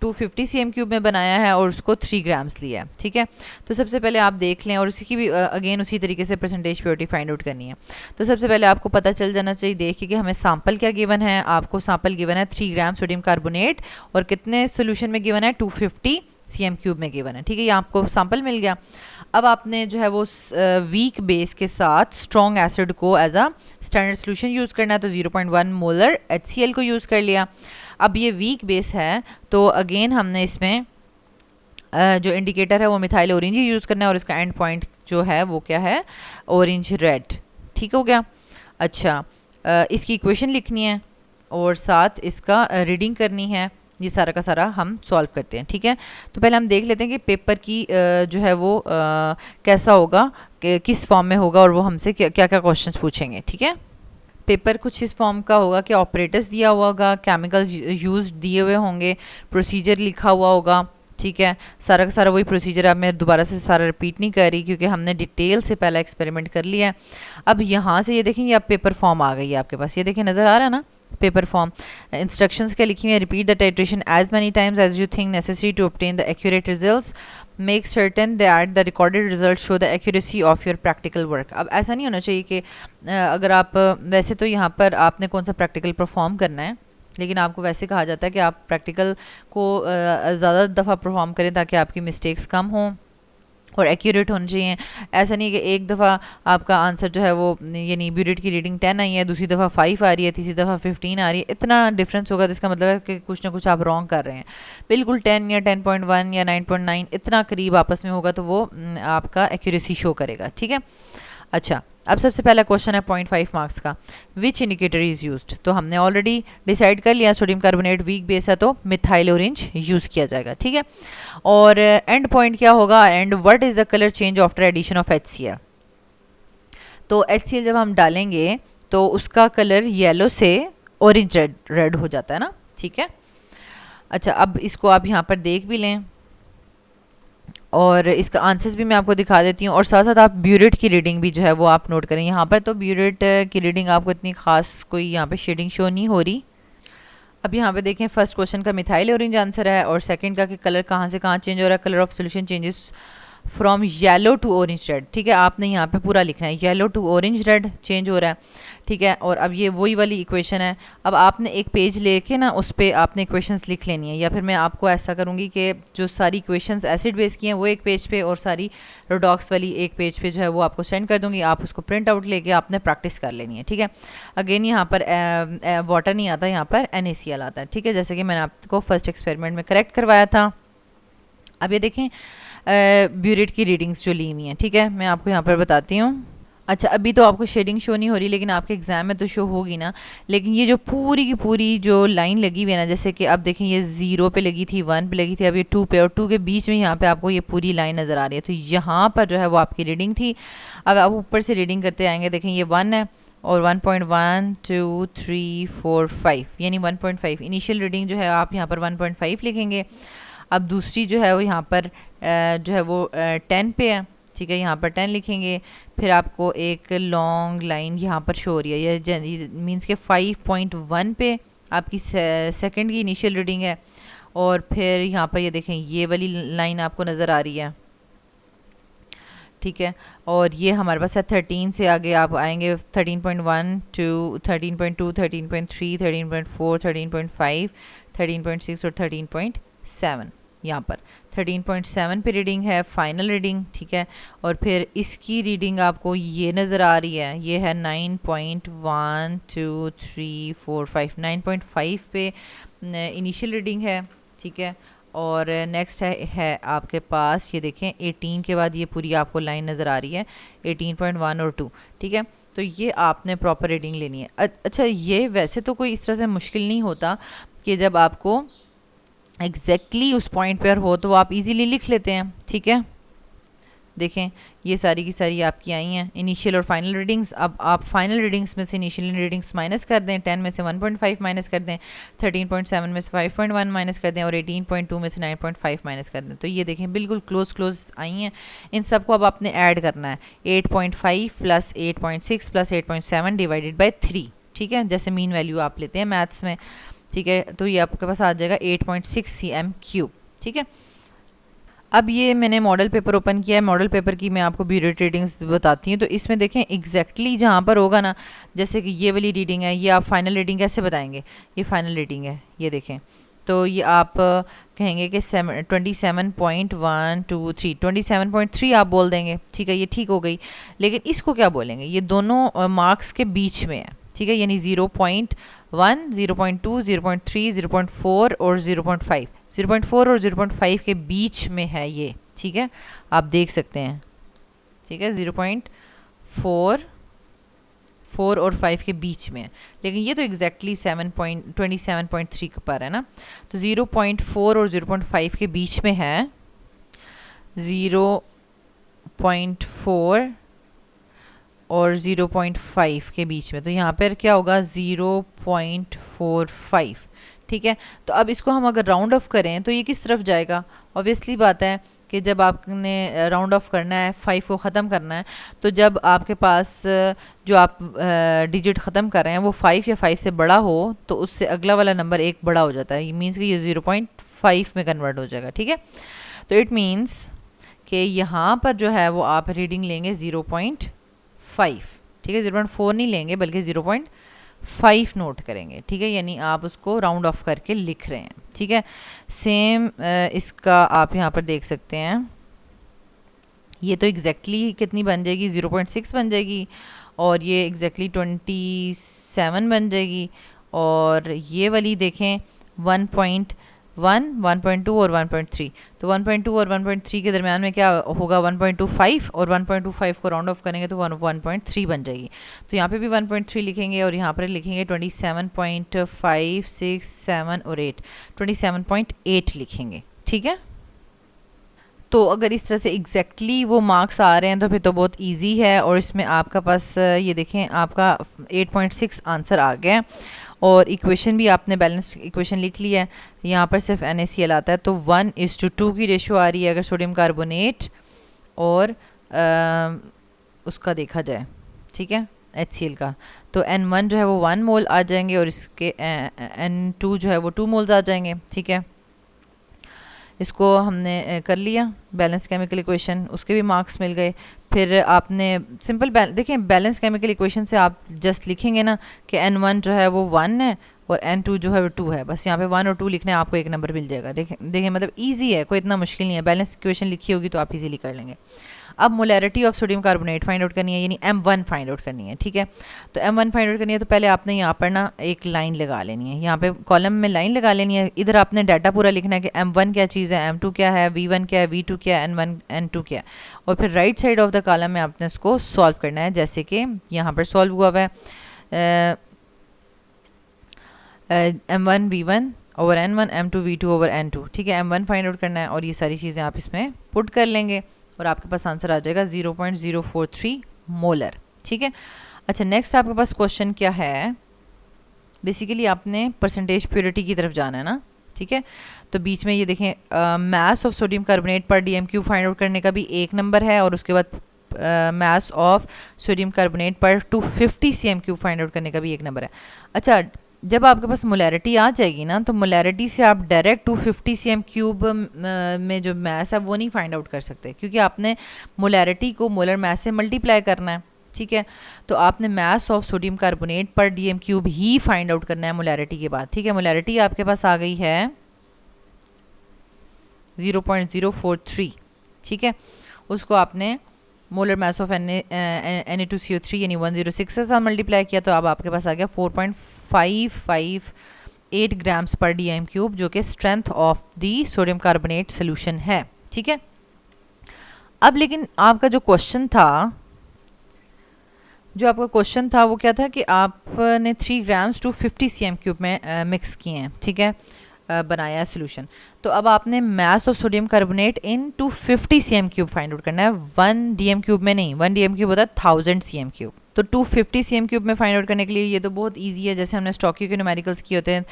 A: 250 cm³ में बनाया है और उसको 3 ग्राम्स लिया है। ठीक है, तो सबसे पहले आप देख लें, और उसी की भी अगेन उसी तरीके से परसेंटेज प्योरिटी फाइंड आउट करनी है। तो सबसे पहले आपको पता चल जाना चाहिए, देखिए कि हमें सैंपल क्या गिवन है, आपको सैंपल गिवन है 3 ग्राम सोडियम कार्बोनेट, और कितने सोल्यूशन में गिवन है, 250 cm³ में गिवन है। ठीक है, ये आपको सैंपल मिल गया। अब आपने जो है वो वीक बेस के साथ स्ट्रॉन्ग एसिड को as a standard solution use करना है, तो 0.1 मोलर HCl को यूज़ कर लिया। अब ये वीक बेस है तो अगेन हमने इसमें जो इंडिकेटर है वो मिथाइल ऑरेंज ही यूज़ करना है, और इसका एंड पॉइंट जो है वो क्या है, ऑरेंज रेड। ठीक हो गया। अच्छा, इसकी इक्वेशन लिखनी है और साथ इसका रीडिंग करनी है। ये सारा का सारा हम सॉल्व करते हैं। ठीक है, तो पहले हम देख लेते हैं कि पेपर की जो है वो कैसा होगा, किस फॉर्म में होगा, और वो हमसे क्या क्या क्वेश्चंस पूछेंगे। ठीक है, पेपर कुछ इस फॉर्म का होगा कि ऑपरेटर्स दिया हुआ होगा, केमिकल यूज दिए हुए होंगे, प्रोसीजर लिखा हुआ होगा। ठीक है, सारा का सारा वही प्रोसीजर, अब मैं दोबारा से सारा रिपीट नहीं कर रही क्योंकि हमने डिटेल से पहला एक्सपेरिमेंट कर लिया है। अब यहाँ से ये देखेंगे, अब पेपर फॉर्म आ गई है आपके पास, ये देखें नज़र आ रहा है ना पेपर फॉर्म। इंस्ट्रक्शंस क्या लिखी हुई है, repeat the titration as many times as you think necessary to obtain the accurate results, make certain that the recorded result show the accuracy of your practical work. अब ऐसा नहीं होना चाहिए कि अगर आप वैसे तो यहाँ पर आपने कौन सा प्रैक्टिकल परफॉर्म करना है, लेकिन आपको वैसे कहा जाता है कि आप प्रैक्टिकल को ज़्यादा दफ़ा परफॉर्म करें ताकि आपकी मिस्टेक्स कम हों और एक्यूरेट होनी चाहिए। ऐसा नहीं कि एक दफ़ा आपका आंसर जो है वो यानी ब्यूरेट की रीडिंग 10 आई है, दूसरी दफ़ा 5 आ रही है, तीसरी दफ़ा 15 आ रही है, इतना डिफरेंस होगा तो इसका मतलब है कि कुछ ना कुछ आप रॉन्ग कर रहे हैं। बिल्कुल 10 या 10.1 या 9.9 इतना करीब आपस में होगा तो वो आपका एक्यूरेसी शो करेगा। ठीक है, अच्छा, अब सबसे पहला क्वेश्चन है 0.5 मार्क्स का, विच इंडिकेटर इज़ यूज्ड। तो हमने ऑलरेडी डिसाइड कर लिया सोडियम कार्बोनेट वीक बेस है तो मिथाइल ऑरेंज यूज़ किया जाएगा। ठीक है, और एंड पॉइंट क्या होगा, and what is the colour change after addition of HCl। तो HCl जब हम डालेंगे तो उसका कलर येलो से ऑरेंज रेड हो जाता है ना। ठीक है, अच्छा, अब इसको आप यहाँ पर देख भी लें और इसका आंसर्स भी मैं आपको दिखा देती हूँ, और साथ साथ आप ब्यूरेट की रीडिंग भी जो है वो आप नोट करें। यहाँ पर तो ब्यूरेट की रीडिंग आपको इतनी खास कोई यहाँ पे शेडिंग शो नहीं हो रही। अब यहाँ पे देखें, फर्स्ट क्वेश्चन का मिथाइल ऑरेंज आंसर है, और सेकंड का कि कलर कहाँ से कहाँ चेंज हो रहा है, colour of solution changes from yellow to orange red, ठीक है। आपने यहाँ पे पूरा लिखना है, yellow to orange red change हो रहा है, ठीक है। और अब ये वही वाली इक्वेशन है। अब आपने एक पेज लेके ना उस पर आपने इक्वेशंस लिख लेनी है, या फिर मैं आपको ऐसा करूँगी कि जो सारी इक्वेशंस एसिड बेस की हैं वो एक पेज पे और सारी रेडॉक्स वाली एक पेज पे जो है वो आपको सेंड कर दूँगी। आप उसको प्रिंट आउट लेके आपने प्रैक्टिस कर लेनी है, ठीक है। अगेन यहाँ पर वाटर नहीं आता, यहाँ पर NaCl आता है, ठीक है, जैसे कि मैंने आपको फर्स्ट एक्सपेरिमेंट में करेक्ट करवाया था। अब ये देखें ब्यूरेट की रीडिंग्स जो ली हुई हैं, ठीक है, मैं आपको यहाँ पर बताती हूँ। अच्छा, अभी तो आपको शेडिंग शो नहीं हो रही, लेकिन आपके एग्जाम में तो शो होगी ना। लेकिन ये जो पूरी की पूरी जो लाइन लगी हुई है ना, जैसे कि अब देखें ये 0 पे लगी थी, 1 पे लगी थी, अब ये 2 पे, और 2 के बीच में यहाँ पे आपको ये पूरी लाइन नज़र आ रही है। तो यहाँ पर जो है वो आपकी रीडिंग थी। अब आप ऊपर से रीडिंग करते आएंगे, देखें ये 1 है और 1.1 2 3 4 5, यानी 1.5 इनिशियल रीडिंग जो है आप यहाँ पर 1.5 लिखेंगे। अब दूसरी जो है वो यहाँ पर जो है वो 10 पे है, ठीक है, यहाँ पर 10 लिखेंगे। फिर आपको एक लॉन्ग लाइन यहाँ पर शो हो रही है, ये मीन्स के 5.1 पे आपकी सेकंड की इनिशियल रीडिंग है। और फिर यहाँ पर ये देखें ये वाली लाइन आपको नज़र आ रही है, ठीक है। और ये हमारे पास है 13 से आगे आप आएंगे 13.1 to 13.2 13.3 13.4 13.5 13.6 और 13.7। यहाँ पर 13.7 पे रीडिंग है फाइनल रीडिंग, ठीक है। और फिर इसकी रीडिंग आपको ये नज़र आ रही है, ये है 9.1 2 3 4 5, 9.5 पे इनिशियल रीडिंग है, ठीक है। और नेक्स्ट है आपके पास ये देखें 18 के बाद ये पूरी आपको लाइन नज़र आ रही है 18.1 और 2, ठीक है। तो ये आपने प्रॉपर रीडिंग लेनी है। अच्छा, ये वैसे तो कोई इस तरह से मुश्किल नहीं होता कि जब आपको एग्जैक्टली उस पॉइंट पर हो तो आप इजीली लिख लेते हैं, ठीक है। देखें ये सारी की सारी आपकी आई हैं इनिशियल और फाइनल रीडिंग्स। अब आप फाइनल रीडिंग्स में से इनिशियल रीडिंग्स माइनस कर दें, 10 में से 1.5 माइनस कर दें, 13.7 में से 5.1 माइनस कर दें और 18.2 में से 9.5 माइनस कर दें। तो ये देखें बिल्कुल क्लोज आई हैं। इन सबको अब आपने ऐड करना है, 8.5 प्लस 8.6 प्लस 8.7 डिवाइडेड बाई 3, ठीक है, जैसे मीन वैल्यू आप लेते हैं मैथ्स में, ठीक है। तो ये आपके पास आ जाएगा 8.6 cm³, ठीक है। अब ये मैंने मॉडल पेपर ओपन किया है, मॉडल पेपर की मैं आपको ब्यूरेट रीडिंग्स बताती हूँ। तो इसमें देखें एग्जैक्टली जहाँ पर होगा ना, जैसे कि ये वाली रीडिंग है, ये आप फाइनल रीडिंग कैसे बताएंगे, ये फाइनल रीडिंग है, ये देखें। तो ये आप कहेंगे कि 27.123 27.3 आप बोल देंगे, ठीक है, ये ठीक हो गई। लेकिन इसको क्या बोलेंगे, ये दोनों मार्क्स के बीच में है, ठीक है, यानी 0.1 0.2 0.3 0.4 और 0.5 0.4 और 0.5 के बीच में है ये, ठीक है, आप देख सकते हैं, ठीक है, 0.4 और 5 के बीच में है। लेकिन ये तो एग्जैक्टली 27.3 पर है ना। तो 0.4 और 0.5 के बीच में है, 0.4 और 0.5 के बीच में, तो यहाँ पर क्या होगा 0.45, ठीक है। तो अब इसको हम अगर राउंड ऑफ करें तो ये किस तरफ जाएगा, ऑब्वियसली बात है कि जब आपने राउंड ऑफ करना है 5 को ख़त्म करना है, तो जब आपके पास जो आप डिजिट ख़त्म कर रहे हैं वो 5 या 5 से बड़ा हो तो उससे अगला वाला नंबर एक बड़ा हो जाता है, ये मीन्स कि ये 0.5 में कन्वर्ट हो जाएगा, ठीक है। तो इट मीन्स कि यहाँ पर जो है वो आप रीडिंग लेंगे 0.5, ठीक है, 0.4 नहीं लेंगे बल्कि 0.5 नोट करेंगे, ठीक है, यानी आप उसको राउंड ऑफ करके लिख रहे हैं, ठीक है। सेम इसका आप यहाँ पर देख सकते हैं, ये तो एग्जैक्टली कितनी बन जाएगी 0.6 बन जाएगी, और ये एग्जैक्टली 27 बन जाएगी, और ये वाली देखें 1.1 1.2 और 1.3, तो 1.2 और 1.3 के दरमियान में क्या होगा 1.25, और 1.25 को राउंड ऑफ करेंगे तो 1.3 बन जाएगी। तो यहाँ पे भी 1.3 लिखेंगे और यहाँ पर लिखेंगे 27.5 6 7 और 8, 27.8 लिखेंगे, ठीक है। तो अगर इस तरह से एग्जैक्टली वो मार्क्स आ रहे हैं तो फिर तो बहुत इजी है, और इसमें आपका पास ये देखें आपका 8.6 आंसर आ गया, और इक्वेशन भी आपने बैलेंस इक्वेशन लिख लिया है। यहाँ पर सिर्फ NaCl आता है, तो 1:2 की रेशो आ रही है अगर सोडियम कार्बोनेट और उसका देखा जाए, ठीक है, HCl का, तो N1 जो है वो 1 मोल आ जाएंगे और इसके N2 जो है वो 2 मोल्स आ जाएंगे, ठीक है। इसको हमने कर लिया बैलेंस केमिकल इक्वेशन, उसके भी मार्क्स मिल गए। फिर आपने सिंपल देखिए बैलेंस केमिकल इक्वेशन से आप जस्ट लिखेंगे ना कि N1 जो है वो 1 है और N2 जो है वो 2 है, बस यहाँ पे 1 और 2 लिखने आपको एक नंबर मिल जाएगा। देखिए मतलब इजी है, कोई इतना मुश्किल नहीं है। बैलेंस इक्वेशन लिखी होगी तो आप इजीली कर लेंगे। अब molarity of sodium carbonate find out करनी है, यानी M1 फाइंड आउट करनी है, ठीक है। तो M1 फाइंड आउट करनी है तो पहले आपने यहाँ पर ना एक लाइन लगा लेनी है, यहाँ पे कॉलम में लाइन लगा लेनी है। इधर आपने डाटा पूरा लिखना है कि M1 क्या चीज़ है, M2 क्या है, V1 क्या है, V2 क्या है, N1 N2 क्या है, और फिर right side of the column में आपने इसको सॉल्व करना है, जैसे कि यहाँ पर सॉल्व हुआ हुआ है M1 V1 over N1, M2 V2 over N2, ठीक है। M1 फाइंड आउट करना है और ये सारी चीज़ें आप इसमें पुट कर लेंगे और आपके पास आंसर आ जाएगा 0.043 मोलर, ठीक है। अच्छा नेक्स्ट आपके पास क्वेश्चन क्या है, बेसिकली आपने परसेंटेज प्योरिटी की तरफ जाना है ना, ठीक है। तो बीच में ये देखें मास ऑफ सोडियम कार्बोनेट पर DMQ फाइंड आउट करने का भी एक नंबर है, और उसके बाद मास ऑफ सोडियम कार्बोनेट पर 250 cm³ फाइंड आउट करने का भी एक नंबर है। अच्छा जब आपके पास मोलैरिटी आ जाएगी ना, तो मोलैरिटी से आप डायरेक्ट 250 cm³ में जो मैस है वो नहीं फाइंड आउट कर सकते, क्योंकि आपने मोलैरिटी को मोलर मैस से मल्टीप्लाई करना है, ठीक है। तो आपने मास ऑफ सोडियम कार्बोनेट पर DMQ ही फाइंड आउट करना है मोलैरिटी के बाद, ठीक है। मोलैरिटी आपके पास आ गई है 0.043, ठीक है। उसको आपने मोलर मास ऑफ Na2CO3 यानी 106 के साथ मल्टीप्लाई किया, तो अब आपके पास आ गया 4.558 ग्राम्स पर DMQ, जो कि strength of the sodium carbonate solution है, ठीक है। अब लेकिन आपका जो क्वेश्चन था वो क्या था कि आपने 3 ग्राम्स 250 cm³ में मिक्स किए हैं, ठीक है, बनाया है सोल्यूशन। तो अब आपने मास of sodium carbonate in 250 cm³ find out करना है, 1 DMQ में नहीं। 1 DMQ होता है 1000 cm³। तो 250 cm³ में फाइंड आउट करने के लिए ये तो बहुत इजी है, जैसे हमने स्टॉकी के न्यूमेरिकल्स किए होते हैं,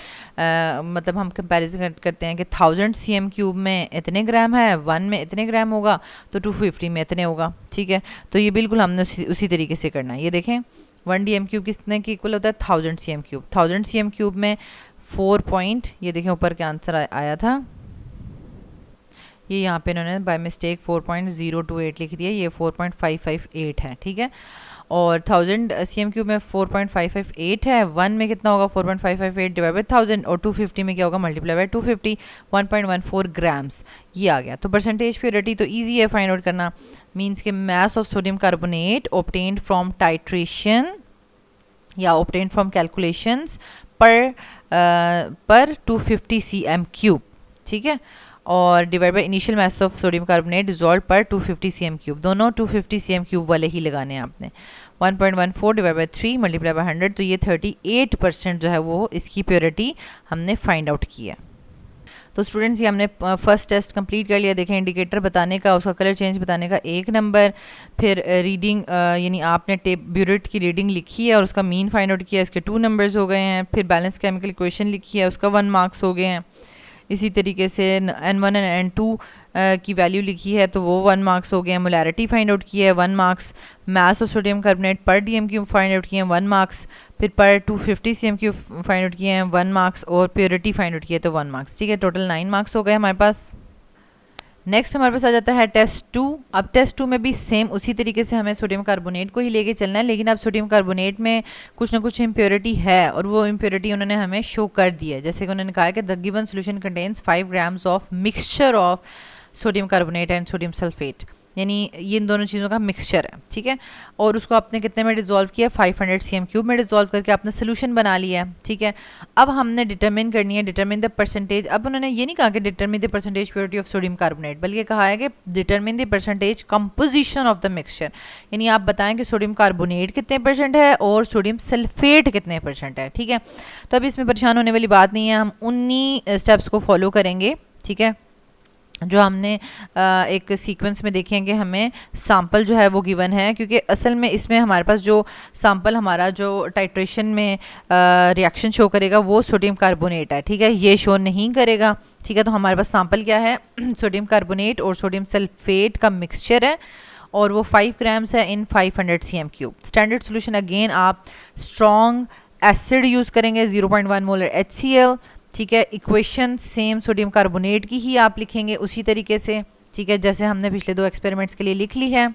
A: मतलब हम कंपैरिजन करते हैं कि 1000 cm³ में इतने ग्राम है, 1 में इतने ग्राम होगा, तो 250 में इतने होगा, ठीक है। तो ये बिल्कुल हमने उसी तरीके से करना है। ये देखें 1 DMQ कितने के इक्वल होता है 1000 cm³। 1000 cm³ में 4 पॉइंट, ये देखें ऊपर का आंसर आया था, ये यहाँ पे इन्होंने बाय मिस्टेक 4.028 लिख दिया, ये 4.558 है, ठीक है। और 1000 cm³ में 4.558 है, 1 में कितना होगा 4.558 डिवाइड बाई 1000, और 250 में क्या होगा मल्टीप्लाई बाय 250, 1.14 ग्राम्स ये आ गया। तो परसेंटेज प्योरिटी तो इजी है फाइंड आउट करना, मीन्स के मास of sodium carbonate obtained from titration या ऑब्टेन्ड फ्रॉम कैलकुलेशंस पर 250 cm³, ठीक है, और divide by initial mass of sodium carbonate dissolve पर 250 cm³, दोनों 250 cm³ वाले ही लगाने हैं आपने। 1.14 डिवाइड बाई 3 मल्टीप्लाई बाई 100, तो ये 38% जो है वो इसकी प्योरिटी हमने फाइंड आउट की है। तो स्टूडेंट्स ये हमने फर्स्ट टेस्ट कंप्लीट कर लिया। देखें इंडिकेटर बताने का, उसका कलर चेंज बताने का 1 नंबर, फिर रीडिंग यानी आपने ब्यूरेट की रीडिंग लिखी है और उसका मीन फाइंड आउट किया, इसके 2 नंबर्स हो गए हैं। फिर बैलेंस केमिकल इक्वेशन लिखी है, उसका 1 मार्क्स हो गए हैं। इसी तरीके से N1 एंड N2 की वैल्यू लिखी है तो वो 1 मार्क्स हो गए हैं। मोलैरिटी फाइंड आउट की है 1 marks, mass of sodium carbonate पर DMQ फाइंड आउट किए हैं 1 मार्क्स, फिर पर 250 cm³ फाइंड आउट किए हैं 1 मार्क्स, और प्योरिटी फाइंड आउट किए तो 1 मार्क्स, ठीक है। टोटल 9 मार्क्स हो गए हमारे पास। नेक्स्ट हमारे पास आ जाता है टेस्ट 2। अब टेस्ट 2 में भी सेम उसी तरीके से हमें सोडियम कार्बोनेट को ही लेके चलना है, लेकिन अब सोडियम कार्बोनेट में कुछ ना कुछ इम्प्योरिटी है और वो इम्प्योरिटी उन्होंने हमें शो कर दी है। जैसे कि उन्होंने कहा कि the given solution contains 5 grams of mixture of sodium carbonate and sodium sulphate, यानी ये इन दोनों चीज़ों का मिक्सचर है, ठीक है। और उसको आपने कितने में डिज़ोल्व किया 500 cm³ में डिज़ोल्व करके आपने सोल्यूशन बना लिया है, ठीक है। अब हमने डिटरमिन करनी है, डिटरमिन द परसेंटेज। अब उन्होंने ये नहीं कहा कि determine the percentage purity of sodium carbonate, बल्कि कहा है कि determine the percentage composition of the mixture, यानी आप बताएं कि सोडियम कार्बोनेट कितने % है और सोडियम सल्फेट कितने % है, ठीक है। तो अब इसमें परेशान होने वाली बात नहीं है, हम उन्हीं स्टेप्स को फॉलो करेंगे, ठीक है, जो हमने एक सीक्वेंस में देखे हैं कि हमें सैंपल जो है वो गिवन है, क्योंकि असल में इसमें हमारे पास जो सैंपल हमारा जो टाइट्रेशन में रिएक्शन शो करेगा वो सोडियम कार्बोनेट है, ठीक है, ये शो नहीं करेगा, ठीक है। तो हमारे पास सैंपल क्या है सोडियम कार्बोनेट और सोडियम सल्फेट का मिक्सचर है और वो 5 ग्राम्स है इन 500 cm³। स्टैंडर्ड सोल्यूशन अगेन आप स्ट्रॉन्ग एसिड यूज़ करेंगे 0.1 मोलर HCl, ठीक है। इक्वेशन सेम सोडियम कार्बोनेट की ही आप लिखेंगे उसी तरीके से, ठीक है, जैसे हमने पिछले 2 एक्सपेरिमेंट्स के लिए लिख ली है।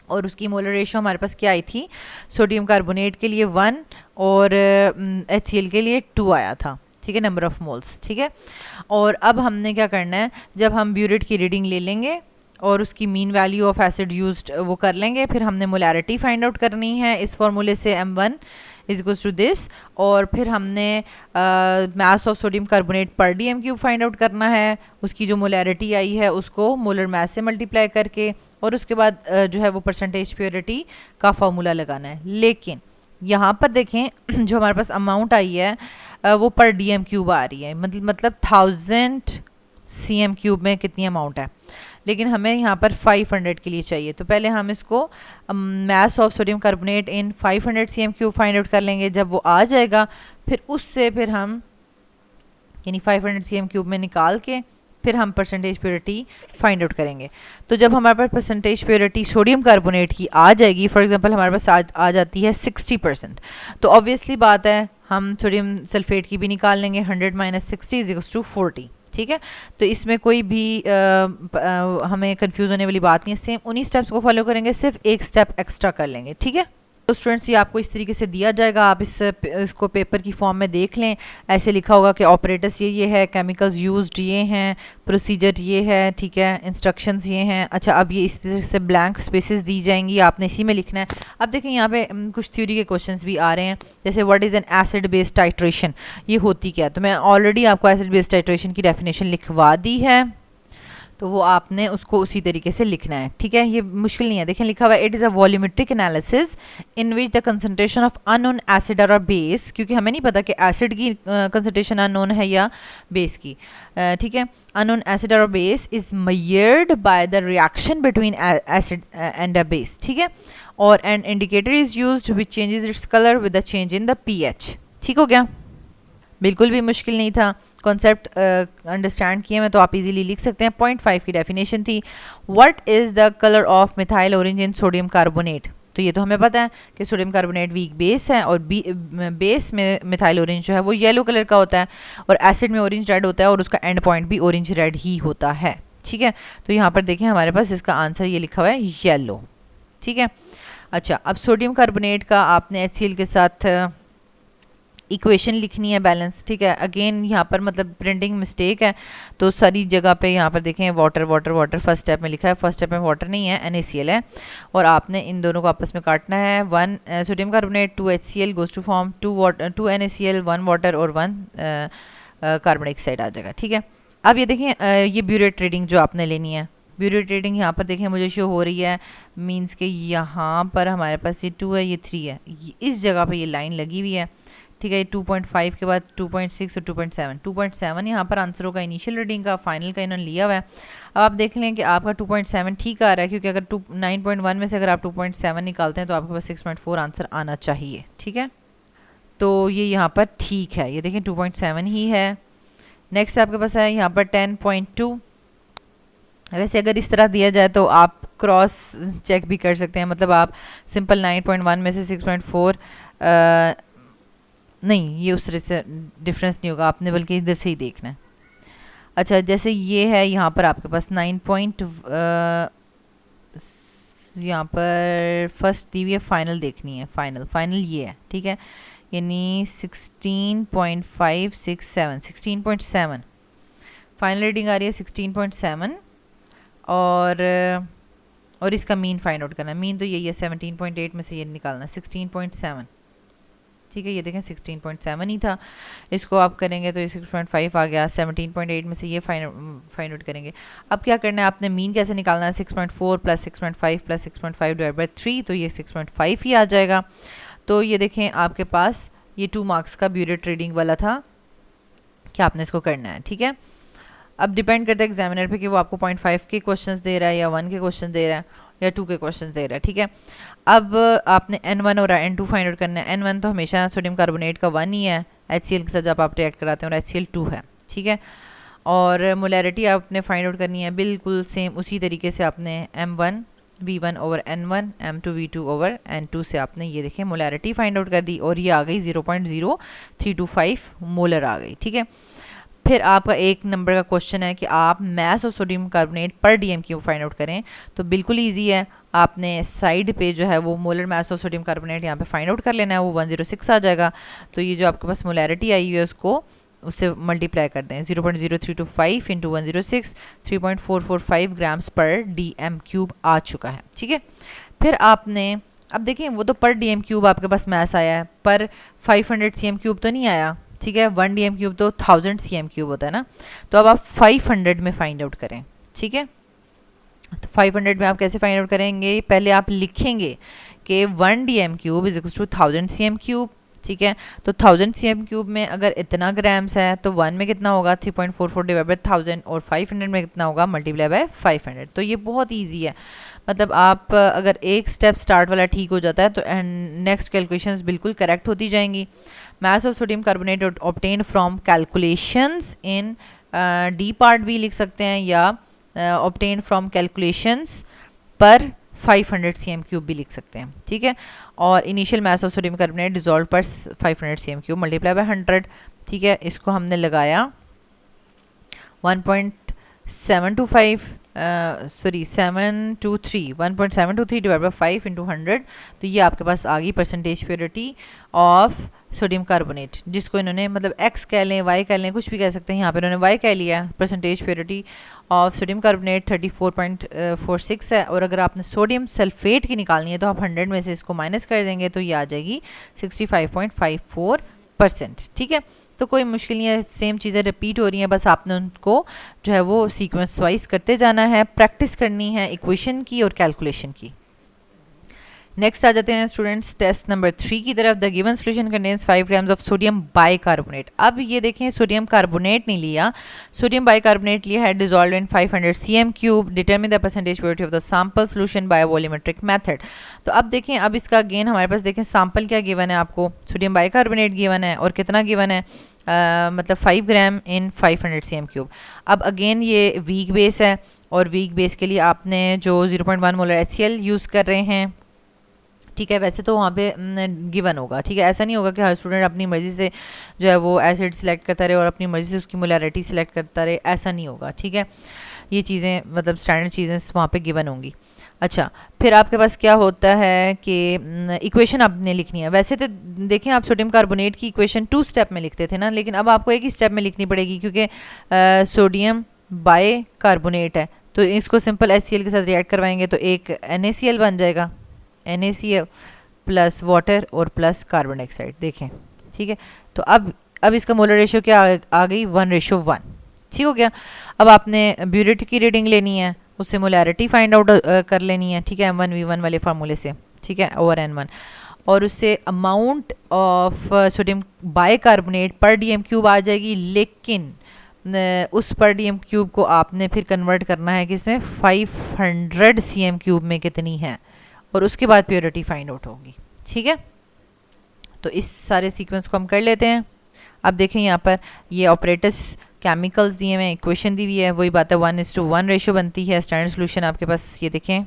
A: और उसकी मोलर रेशियो हमारे पास क्या आई थी, सोडियम कार्बोनेट के लिए 1 और HCl के लिए 2 आया था, ठीक है, नंबर ऑफ मोल्स, ठीक है। और अब हमने क्या करना है, जब हम ब्यूरेट की रीडिंग ले लेंगे और उसकी mean value of acid used वो कर लेंगे, फिर हमने मोलैरिटी फाइंड आउट करनी है इस फॉर्मूले से M1 is equals to this, और फिर हमने मास ऑफ सोडियम कार्बोनेट पर dm³ फाइंड आउट करना है, उसकी जो मोलैरिटी आई है उसको मोलर मास से मल्टीप्लाई करके, और उसके बाद जो है वो परसेंटेज प्योरिटी का फॉर्मूला लगाना है। लेकिन यहाँ पर देखें जो हमारे पास अमाउंट आई है वो पर dm³ आ रही है, मतलब 1000 cm³ में कितनी अमाउंट है, लेकिन हमें यहाँ पर 500 के लिए चाहिए। तो पहले हम इसको मास of sodium carbonate in 500 cm³ find out कर लेंगे। जब वो आ जाएगा फिर उससे फिर हम यानी 500 cm³ में निकाल के फिर हम परसेंटेज प्योरिटी फाइंड आउट करेंगे। तो जब हमारे पास परसेंटेज प्योरिटी सोडियम कार्बोनेट की आ जाएगी, फॉर एग्जांपल हमारे पास आ जाती है 60%, तो ऑब्वियसली बात है हम सोडियम सल्फेट की भी निकाल लेंगे। 100 - 60 = 40, ठीक है। तो इसमें कोई भी हमें कंफ्यूज होने वाली बात नहीं है, सेम उन्हीं स्टेप्स को फॉलो करेंगे, सिर्फ एक स्टेप एक्स्ट्रा कर लेंगे, ठीक है। तो स्टूडेंट्स ये आपको इस तरीके से दिया जाएगा, आप इसको पेपर की फॉर्म में देख लें। ऐसे लिखा होगा कि ऑपरेटर्स ये है, केमिकल्स यूज्ड ये हैं, प्रोसीजर ये है, ठीक है, इंस्ट्रक्शंस ये हैं। अच्छा, अब ये इस तरह से ब्लैंक स्पेसेस दी जाएंगी, आपने इसी में लिखना है। अब देखें यहाँ पे कुछ थ्योरी के क्वेश्चंस भी आ रहे हैं, जैसे what is an acid based titration, ये होती क्या है। तो मैं ऑलरेडी आपको एसिड बेस्ड टाइट्रेशन की डेफिनेशन लिखवा दी है, तो वो आपने उसको उसी तरीके से लिखना है, ठीक है। ये मुश्किल नहीं है, देखें लिखा हुआ है it is a volumetric analysis in which the concentration of unknown acid और बेस, क्योंकि हमें नहीं पता कि एसिड की कंसंट्रेशन अननोन है या बेस की, ठीक है। अननोन एसिड और base is measured by the reaction between acid and a base, ठीक है। और an indicator is used which changes its colour with the change in the pH, ठीक हो गया। बिल्कुल भी मुश्किल नहीं था, कॉन्सेप्ट अंडरस्टैंड किए मैं तो आप इजीली लिख सकते हैं। 0.5 की डेफिनेशन थी, what is the colour of methyl orange in sodium carbonate. तो ये तो हमें पता है कि सोडियम कार्बोनेट वीक बेस है, और बेस में मिथाइल ऑरेंज जो है वो येलो कलर का होता है, और एसिड में ऑरेंज रेड होता है, और उसका एंड पॉइंट भी ऑरेंज रेड ही होता है, ठीक है। तो यहाँ पर देखें हमारे पास इसका आंसर ये लिखा हुआ है येलो, ठीक है। अच्छा, अब सोडियम कार्बोनेट का आपने HCl के साथ इक्वेशन लिखनी है बैलेंस, ठीक है। अगेन यहाँ पर मतलब प्रिंटिंग मिस्टेक है, तो सारी जगह पे यहाँ पर देखें water water water first step में लिखा है, फर्स्ट स्टेप में वाटर नहीं है, NaCl है, और आपने इन दोनों को आपस में काटना है। 1 sodium carbonate 2 HCl goes to form 2 NaCl 1 water और 1 कार्बन डाइऑक्साइड आ जाएगा, ठीक है। अब ये देखें ये ब्यूरेट रीडिंग जो आपने लेनी है, ब्यूरेट रीडिंग यहाँ पर देखें मुझे शो हो रही है, मीन्स के यहाँ पर हमारे पास ये 2 है, ये 3 है, इस जगह पर ये लाइन लगी हुई है, ठीक है। 2.5 के बाद 2.6 और 2.7, 2.7 यहाँ पर आंसर होगा इनिशियल रीडिंग का, फाइनल का इन्होंने लिया हुआ है। अब आप देख लें कि आपका 2.7 ठीक आ रहा है, क्योंकि अगर 9.1 में से अगर आप 2.7 निकालते हैं तो आपके पास 6.4 आंसर आना चाहिए, ठीक है। तो ये यहाँ पर ठीक है, ये देखें 2.7 ही है। नेक्स्ट आपके पास है यहाँ पर 10.2। वैसे अगर इस तरह दिया जाए तो आप क्रॉस चेक भी कर सकते हैं, मतलब आप सिंपल 9.1 में से 6.4 नहीं, ये उस तरह से डिफरेंस नहीं होगा, आपने बल्कि इधर से ही देखना है। अच्छा, जैसे ये है यहाँ पर आपके पास 9 पॉइंट यहाँ पर फर्स्ट दी हुई है, फाइनल देखनी है, फाइनल ये है, ठीक है, यानी 16.567 16.7 फाइनल रीडिंग आ रही है 16.7, और इसका मीन फाइंड आउट करना है। मीन तो यही है 17.8 में से ये निकालना है 16.7, ठीक है। ये देखें 16.7 ही था, इसको आप करेंगे तो ये 6.5 आ गया, 17.8 में से ये फाइंड आउट करेंगे। अब क्या करना है, आपने मीन कैसे निकालना है, 6.4 + 6.5 + 6.5 / 3, तो ये 6.5 ही आ जाएगा। तो ये देखें आपके पास ये 2 मार्क्स का ब्यूरेट रीडिंग वाला था कि आपने इसको करना है, ठीक है। अब डिपेंड करता है एग्जामिनर पे कि वो आपको 0.5 के क्वेश्चंस दे रहा है या 1 के क्वेश्चन दे रहा है या 2 के क्वेश्चन दे रहा है, ठीक है। अब आपने N1 और N2 फाइंड आउट करना है। N1 तो हमेशा सोडियम कार्बोनेट का 1 ही है, HCl के साथ जब आप रिएक्ट कराते हैं, और HCl 2 है, ठीक है। और मोलैरिटी आपने फाइंड आउट करनी है बिल्कुल सेम उसी तरीके से, आपने M1 V1 over N1, M2 V2 over N2 से आपने ये देखें मोलैरिटी फाइंड आउट कर दी और ये आ गई 0.0325 मोलर आ गई, ठीक है। फिर आपका एक नंबर का क्वेश्चन है कि आप मास ऑफ सोडियम कार्बोनेट पर डीएम क्यूब फाइंड आउट करें। तो बिल्कुल इजी है, आपने साइड पे जो है वो molar mass of sodium carbonate यहाँ पे फाइंड आउट कर लेना है, वो 106 आ जाएगा। तो ये जो आपके पास मोलैरिटी आई हुई है उसको उससे मल्टीप्लाई कर दें, 0.0325 इंटू 106, 3.445 ग्राम्स पर डीएम क्यूब आ चुका है, ठीक है। फिर आपने अब देखें वो तो पर डीएम क्यूब आपके पास मैस आया है, पर 500 सीएम क्यूब तो नहीं आया, ठीक है। 1 डीएम क्यूब तो 1000 सीएम क्यूब होता है ना। तो अब आप 500 में फाइंड आउट करें, ठीक है। तो 500 में आप कैसे फाइंड आउट करेंगे, पहले आप लिखेंगे कि 1 dm cube is equal to 1000 cm cube, ठीक है। तो 1000 सीएम क्यूब में अगर इतना ग्राम्स है तो 1 में कितना होगा 3.44 डिवाइड बाई 1000 और 500 में कितना होगा मल्टीप्लाई बाय 500। तो ये बहुत इजी है, मतलब आप अगर एक स्टेप स्टार्ट वाला ठीक हो जाता है तो नेक्स्ट कैलकुलेशंस बिल्कुल करेक्ट होती जाएंगी। मास of sodium carbonate obtain from calculations in D part भी लिख सकते हैं या ऑब्टेन फ्रॉम कैलकुलेशंस पर 500 सीएम क्यूब भी लिख सकते हैं, ठीक है। और initial mass of sodium carbonate dissolve पर 500 सीएम क्यूब मल्टीप्लाई बाय 100, ठीक है। इसको हमने लगाया 1.723 डिवाइड बाई 5 इंटू 100। तो ये आपके पास आ गई percentage purity of sodium carbonate, जिसको इन्होंने मतलब x कह लें, y कह लें, कुछ भी कह सकते हैं, यहाँ पे इन्होंने y कह लिया। Percentage purity of sodium carbonate 34.46 है। और अगर आपने सोडियम सल्फेट की निकालनी है तो आप 100 में से इसको माइनस कर देंगे तो ये आ जाएगी 65.54%, ठीक है। तो कोई मुश्किल नहीं है, सेम चीज़ें रिपीट हो रही हैं, बस आपने उनको जो है वो सीक्वेंस वाइज करते जाना है, प्रैक्टिस करनी है इक्वेशन की और कैलकुलेशन की। नेक्स्ट आ जाते हैं स्टूडेंट्स टेस्ट नंबर 3 की तरफ। The given solution contains 5 grams of sodium bicarbonate. अब ये देखें सोडियम कार्बोनेट नहीं लिया, सोडियम बाइकार्बोनेट लिया है dissolve in 500 CM cube. Determine the percentage purity of the sample solution bye volumetric method. तो अब देखें, अब इसका अगेन हमारे पास देखें सैंपल क्या गिवन है, आपको सोडियम बाइकार्बोनेट गिवन है और कितना गिवन है मतलब 5 ग्राम इन 500 सीएम क्यूब। अब अगेन ये वीक बेस है और वीक बेस के लिए आपने जो 0.1 मोलर HCl यूज़ कर रहे हैं, ठीक है। वैसे तो वहाँ पे गिवन होगा, ठीक है। ऐसा नहीं होगा कि हर स्टूडेंट अपनी मर्ज़ी से जो है वो एसिड सिलेक्ट करता रहे और अपनी मर्ज़ी से उसकी मोलैरिटी सिलेक्ट करता रहे, ऐसा नहीं होगा, ठीक है। ये चीज़ें मतलब स्टैंडर्ड चीज़ें वहाँ पे गिवन होंगी। अच्छा, फिर आपके पास क्या होता है कि इक्वेशन आपने लिखनी है। वैसे तो देखें आप सोडियम कार्बोनेट की इक्वेशन 2 स्टेप में लिखते थे ना, लेकिन अब आपको एक ही स्टेप में लिखनी पड़ेगी क्योंकि सोडियम बाइकार्बोनेट है। तो इसको सिंपल HCl के साथ रिएक्ट करवाएंगे तो एक NaCl बन जाएगा, NaCl प्लस वाटर और प्लस कार्बन डाइऑक्साइड, देखें, ठीक है। तो अब इसका मोलर रेशियो क्या आ गई 1:1, ठीक हो गया। अब आपने ब्यूरेट की रीडिंग लेनी है, उससे मोलैरिटी फाइंड आउट कर लेनी है, ठीक है, M1V1 वाले फार्मूले से, ठीक है, ओवर N1। और उससे amount of sodium bicarbonate per dm cube आ जाएगी, लेकिन उस पर डीएम क्यूब को आपने फिर कन्वर्ट करना है कि इसमें 500 सीएम क्यूब में कितनी है और उसके बाद प्योरिटी फाइंड आउट होगी, ठीक है। तो इस सारे सीक्वेंस को हम कर लेते हैं। अब देखें यहाँ पर ये ऑपरेटर्स केमिकल्स दिए हुए हैं, इक्वेशन दी हुई है, वही बात है 1:1 रेशियो बनती है। स्टैंडर्ड सोल्यूशन आपके पास ये देखें,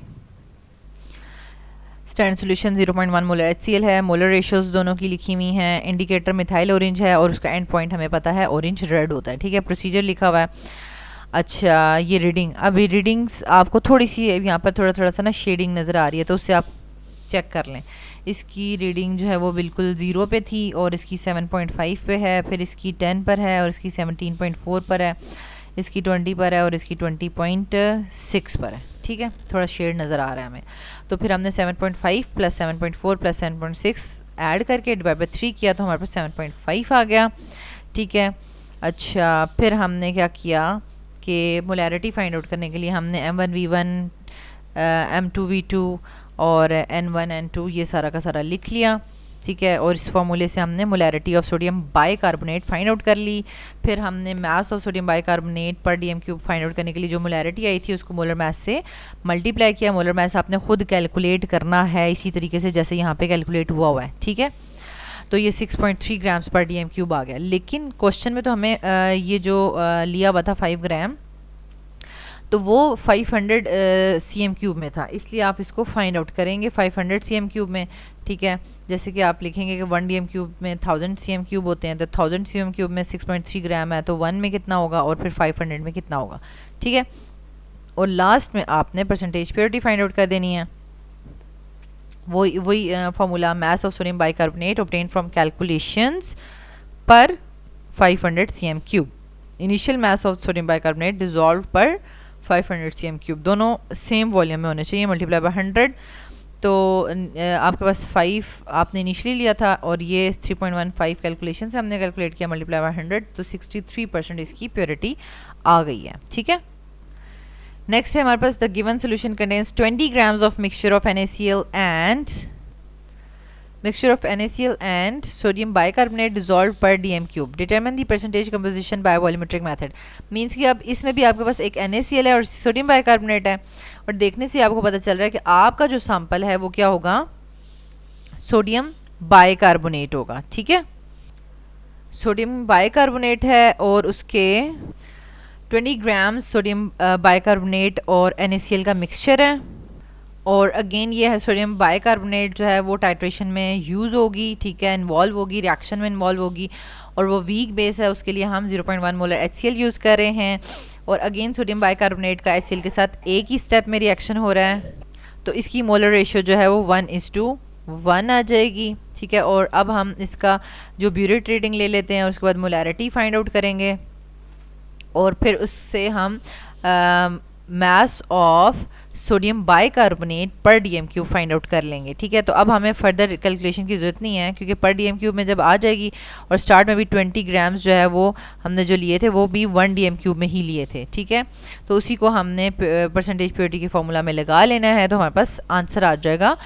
A: स्टैंडर्ड सोल्यूशन 0.1 मोलर HCl है, मोलर रेशियोज दोनों की लिखी हुई हैं। इंडिकेटर मिथाइल ऑरेंज है और उसका एंड पॉइंट हमें पता है ऑरेंज रेड होता है, ठीक है। प्रोसीजर लिखा हुआ है। अच्छा, ये रीडिंग, अभी रीडिंग्स आपको थोड़ी सी यहाँ पर थोड़ा सा ना शेडिंग नज़र आ रही है, तो उससे आप चेक कर लें। इसकी रीडिंग जो है वो बिल्कुल 0 पे थी और इसकी 7.5 पे है, फिर इसकी 10 पर है और इसकी 17.4 पर है, इसकी 20 पर है और इसकी 20.6 पर है, ठीक है। थोड़ा शेड नज़र आ रहा है हमें। तो फिर हमने 7.5 प्लस 7.4 प्लस 7.6 ऐड करके डिवाइड बाय 3 किया तो हमारे पास 7.5 आ गया, ठीक है। अच्छा, फिर हमने क्या किया कि मोलैरिटी फाइंड आउट करने के लिए हमने M1V1 M2V2 और N1 N2 ये सारा का सारा लिख लिया, ठीक है। और इस फॉर्मूले से हमने molarity of sodium bicarbonate find out कर ली। फिर हमने मास of sodium bicarbonate per dm cube find out करने के लिए जो मोलैरिटी आई थी उसको मोलर मास से मल्टीप्लाई किया। मोलर मास आपने खुद कैलकुलेट करना है इसी तरीके से जैसे यहाँ पे कैलकुलेट हुआ है, ठीक है। तो ये 6.3 ग्राम्स पर डीएम क्यूब आ गया, लेकिन क्वेश्चन में तो हमें ये जो लिया हुआ था 5 ग्राम, तो वो 500 cm क्यूब में था, इसलिए आप इसको फाइंड आउट करेंगे 500 cm क्यूब में। ठीक है, जैसे कि आप लिखेंगे कि 1 dm क्यूब में 1000 cm क्यूब होते हैं, तो 1000 cm क्यूब में 6.3 ग्राम है, तो 1 में कितना होगा और फिर 500 में कितना होगा। ठीक है, और लास्ट में आपने परसेंटेज प्योरिटी फाइंड आउट कर देनी है। वही formula, mass of sodium bicarbonate obtain from calculations पर 500 cm cube, initial mass of sodium bicarbonate dissolve पर 500 cm क्यूब, दोनों सेम वॉल्यूम में होने चाहिए, मल्टीप्लाई बाय 100। तो आपके पास 5 आपने इनिशियली लिया था और ये 3.15 कैलकुलेशन से हमने कैलकुलेट किया, मल्टीप्लाई बाय 100, तो 63% इसकी प्योरिटी आ गई है। ठीक है, नेक्स्ट है हमारे पास the given solution contains 20 grams of mixture of NaCl and sodium bicarbonate dissolved per dm cube. Determine the percentage composition by volumetric method. Means कि अब इसमें भी आपके पास एक NaCl है और सोडियम बाइकार्बोनेट है, और देखने से आपको पता चल रहा है कि आपका जो सैंपल है वो क्या होगा, सोडियम बाइकार्बोनेट होगा। ठीक है, सोडियम बाइकार्बोनेट है और उसके 20 ग्राम सोडियम बाइकार्बोनेट और NaCl का मिक्सचर है, और अगेन ये है सोडियम बाइकार्बोनेट जो है वो टाइट्रेशन में यूज़ होगी। ठीक है, इन्वॉल्व होगी, रिएक्शन में इन्वॉल्व होगी, और वो वीक बेस है, उसके लिए हम 0.1 मोलर HCl यूज़ कर रहे हैं, और अगेन सोडियम बाइकार्बोनेट का HCl के साथ एक ही स्टेप में रिएक्शन हो रहा है, तो इसकी मोलर रेशियो जो है वो 1:1 आ जाएगी। ठीक है, और अब हम इसका जो ब्यूरेट रेटिंग ले लेते हैं और उसके बाद मोलैरिटी फाइंड आउट करेंगे, और फिर उससे हम मास of sodium bicarbonate per dm cube find out कर लेंगे। ठीक है, तो अब हमें फर्दर कैलकुलेशन की ज़रूरत नहीं है, क्योंकि पर डीएम क्यूब में जब आ जाएगी, और स्टार्ट में भी 20 ग्राम्स जो है वो हमने जो लिए थे वो भी 1 डीएम क्यूब में ही लिए थे। ठीक है, तो उसी को हमने परसेंटेज प्योरिटी के फॉर्मूला में लगा लेना है, तो हमारे पास आंसर आ जाएगा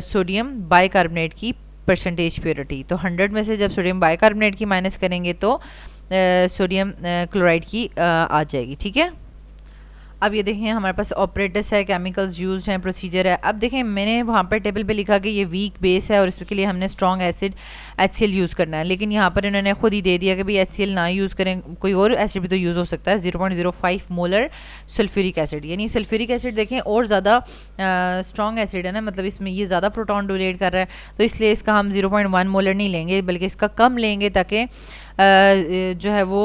A: सोडियम बाइकार्बोनेट की परसेंटेज प्योरिटी। तो 100 में से जब सोडियम बाइकार्बोनेट की माइनस करेंगे तो सोडियम क्लोराइड की आ जाएगी। ठीक है, अब ये देखें हमारे पास ऑपरेटर्स है, केमिकल्स यूज्ड हैं, प्रोसीजर है। अब देखें मैंने वहाँ पर टेबल पे लिखा कि ये वीक बेस है और इसके लिए हमने स्ट्रॉन्ग एसिड HCl यूज़ करना है, लेकिन यहाँ पर इन्होंने खुद ही दे दिया कि भाई HCl ना यूज़ करें, कोई और एसिड भी तो यूज़ हो सकता है, 0.05 मोलर सल्फ्यूरिक एसिड। यानी सल्फ्यूरिक एसिड देखें और ज़्यादा स्ट्रॉन्ग एसिड है ना, मतलब इसमें ये ज़्यादा प्रोटॉन डोनेट कर रहा है, तो इसलिए इसका हम 0.1 मोलर नहीं लेंगे, बल्कि इसका कम लेंगे, ताकि जो है वो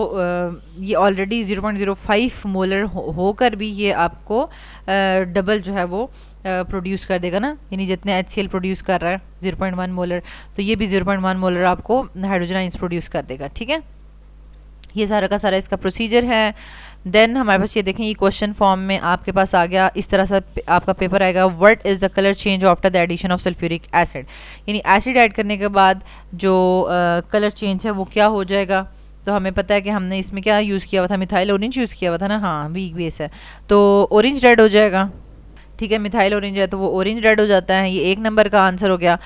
A: ये ऑलरेडी 0.05 मोलर होकर भी ये आपको डबल जो है वो प्रोड्यूस कर देगा ना, यानी जितने HCl प्रोड्यूस कर रहा है 0.1 मोलर, तो ये भी 0.1 मोलर आपको हाइड्रोजन आयंस प्रोड्यूस कर देगा। ठीक है, ये सारा का सारा इसका प्रोसीजर है। देन हमारे पास ये देखें, ये क्वेश्चन फॉर्म में आपके पास आ गया, इस तरह से आपका पेपर आएगा, what is the colour change after the addition of sulphuric acid, यानी एसिड ऐड करने के बाद जो कलर चेंज है वो क्या हो जाएगा। तो हमें पता है कि हमने इसमें क्या यूज़ किया हुआ था, मिथाइल ऑरेंज यूज़ किया हुआ था ना, हाँ वीक बेस है, तो ऑरेंज रेड हो जाएगा। ठीक है, मिथाइल ऑरेंज है तो वो ऑरेंज रेड हो जाता है, ये 1 नंबर का आंसर हो गया।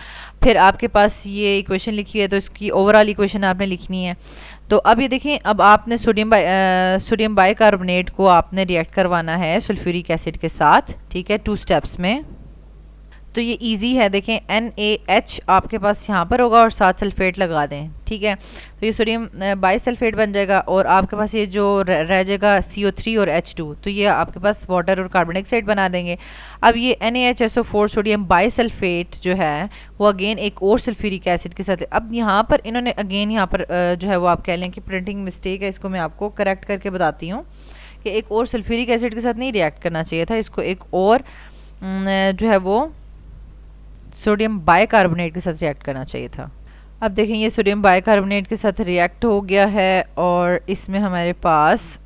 A: फिर आपके पास ये इक्वेशन लिखी है, तो इसकी ओवरऑल इक्वेशन आपने लिखनी है। तो अब ये देखें, अब आपने सोडियम बाइकार्बोनेट को आपने रिएक्ट करवाना है सल्फ्यूरिक एसिड के साथ। ठीक है, 2 स्टेप्स में, तो ये इजी है। देखें NaH आपके पास यहाँ पर होगा और साथ सल्फेट लगा दें। ठीक है, तो ये सोडियम बाइसल्फेट बन जाएगा, और आपके पास ये जो रह जाएगा CO3 और H2, तो ये आपके पास वाटर और कार्बन डाइऑक्साइड बना देंगे। अब ये NaHSO4 सोडियम बाइसल्फेट जो है वो अगेन एक और सल्फ्यूरिक एसिड के साथ, अब यहाँ पर इन्होंने अगेन यहाँ पर जो है वो आप कह लें कि प्रिंटिंग मिस्टेक है, इसको मैं आपको करेक्ट करके बताती हूँ कि एक और सल्फ्यूरिक एसिड के साथ नहीं रिएक्ट करना चाहिए था, इसको एक और जो है वो सोडियम बाइकार्बोनेट के साथ रिएक्ट करना चाहिए था। अब देखें ये सोडियम बाइकार्बोनेट के साथ रिएक्ट हो गया है, और इसमें हमारे पास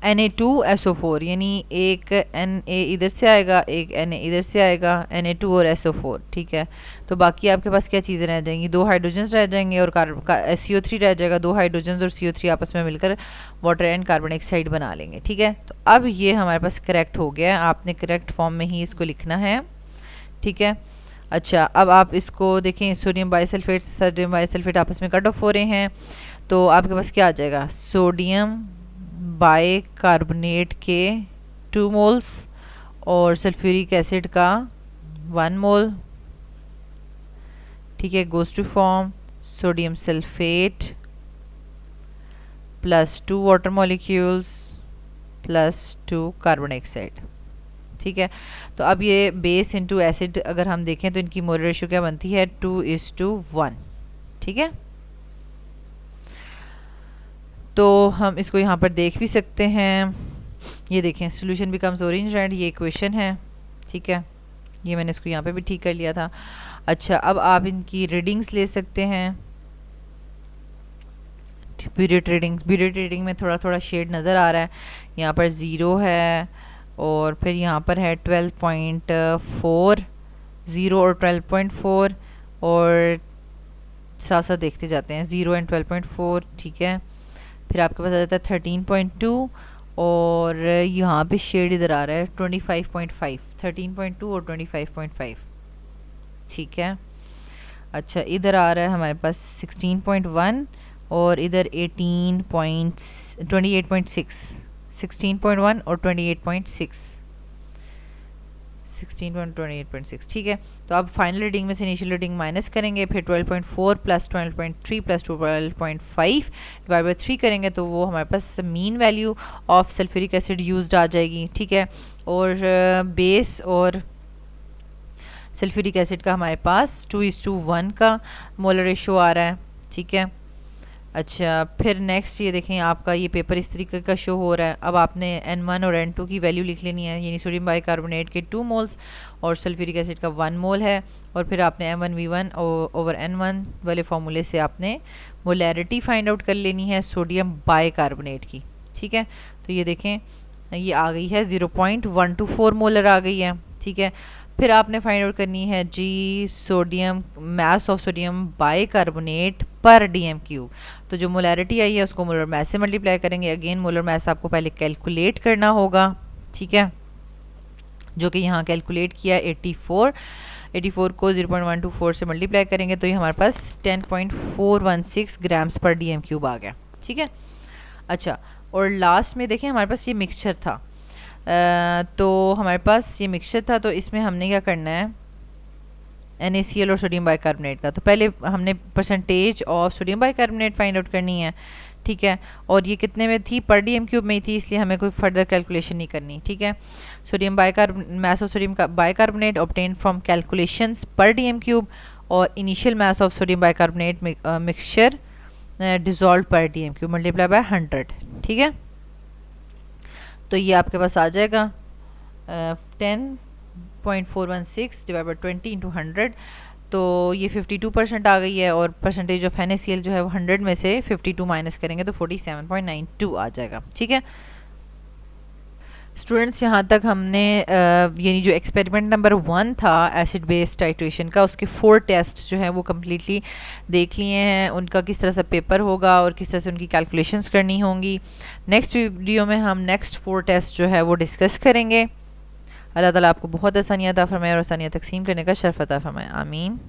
A: Na2SO4, यानी एक Na इधर से आएगा, एक Na इधर से आएगा, Na2 और SO4। ठीक है, तो बाकी आपके पास क्या चीज़ें रह जाएंगी, 2 हाइड्रोजन्स रह जाएंगे और CO3 रह जाएगा, 2 हाइड्रोजन्स और CO3 आपस में मिलकर वाटर एंड कार्बन डाइऑक्साइड बना लेंगे। ठीक है, तो अब ये हमारे पास करेक्ट हो गया है, आपने करेक्ट फॉर्म में ही इसको लिखना है। ठीक है, अच्छा अब आप इसको देखें, सोडियम बाइसल्फेट आपस में कट ऑफ हो रहे हैं, तो आपके पास क्या आ जाएगा, सोडियम बाइकार्बोनेट के 2 मोल्स और सल्फ्यूरिक एसिड का 1 मोल। ठीक है, goes to form sodium sulphate plus 2 water molecules plus 2 carbon dioxide. ठीक है, तो अब ये बेस इनटू एसिड अगर हम देखें तो इनकी मोलर रेशियो क्या बनती है 2:1। ठीक है, तो हम इसको यहाँ पर देख भी सकते हैं। ये देखें सोल्यूशन बिकम्स ऑरेंज रेड, ये इक्वेशन है। ठीक है, ये मैंने इसको यहाँ पे भी ठीक कर लिया था। अच्छा, अब आप इनकी रीडिंग्स ले सकते हैं। पीरियड रीडिंग में थोड़ा थोड़ा शेड नज़र आ रहा है। यहाँ पर 0 है और फिर यहाँ पर है 12.4, 0 और 12.4 और साथ साथ देखते जाते हैं 0 एंड 12.4। ठीक है, फिर आपके पास आ जाता है 13.2 और यहाँ पे शेड इधर आ रहा है 25.5, 13.2 और 25.5। ठीक है, अच्छा इधर आ रहा है हमारे पास 16.1 और इधर 28.6, 16.1 और 28.6, 16.28.6। ठीक है, तो अब फाइनल रीडिंग में से इनिशियल रीडिंग माइनस करेंगे, फिर 12.4 प्लस 12.3 प्लस 12.5 डिवाइड बाई 3 करेंगे तो वो हमारे पास mean value of sulphuric acid used आ जाएगी। ठीक है, और बेस और सल्फ्यूरिक एसिड का हमारे पास 2:1 का मोलर रेशो आ रहा है। ठीक है, अच्छा फिर नेक्स्ट ये देखें आपका ये पेपर इस तरीके का शो हो रहा है। अब आपने N1 और N2 की वैल्यू लिख लेनी है, यानी सोडियम बाइकार्बोनेट के 2 मोल्स और सल्फ्यूरिक एसिड का 1 मोल है। और फिर आपने M1V1 ओवर N1 वाले फार्मूले से आपने मोलैरिटी फाइंड आउट कर लेनी है सोडियम बाइकार्बोनेट की। ठीक है, तो ये देखें ये आ गई है 0.124 मोलर आ गई है। ठीक है, फिर आपने फाइंड आउट करनी है जी sodium mass of sodium bicarbonate per dm cube. तो जो मोलैरिटी आई है उसको मोलर मास से मल्टीप्लाई करेंगे। अगेन मोलर मास आपको पहले कैलकुलेट करना होगा। ठीक है, जो कि यहाँ कैलकुलेट किया 84 को 0.124 से मल्टीप्लाई करेंगे तो ये हमारे पास 10.416 ग्राम्स पर डीएम क्यूब आ गया। ठीक है, अच्छा और लास्ट में देखें हमारे पास ये मिक्सचर था। तो हमारे पास ये मिक्सचर था तो इसमें हमने क्या करना है NaCl और सोडियम बाइकार्बोनेट का। तो पहले हमने percentage of sodium bicarbonate find out करनी है। ठीक है, और ये कितने में थी पर डीएम क्यूब में थी, इसलिए हमें कोई फर्दर कैलकुलेशन नहीं करनी। ठीक है, sodium mass of sodium bicarbonate obtain from calculations पर डीएम क्यूब और initial mass of sodium bicarbonate mixture dissolve पर डीएम क्यूब मल्टीप्लाई बाय 100। ठीक है, तो ये आपके पास आ जाएगा 10.416 डिवाइड बाई 20 इंटू 100। तो ये 52% आ गई है और परसेंटेज ऑफ NaCl जो है वो 100 में से 52 माइनस करेंगे तो 47.92 आ जाएगा। ठीक है स्टूडेंट्स, यहाँ तक हमने यानी जो एक्सपेरिमेंट नंबर 1 था एसिड बेस टाइट्रेशन का, उसके 4 टेस्ट जो हैं वो कम्प्लीटली देख लिए हैं। उनका किस तरह से पेपर होगा और किस तरह से उनकी कैलकुलेशंस करनी होंगी। नेक्स्ट वीडियो में हम नेक्स्ट 4 टेस्ट जो है वो डिस्कस करेंगे। अल्लाह ताला आपको बहुत आसानियाँ अता फरमाए और आसानियाँ तकसीम करने का शर्फ अता फरमाए। आमीन।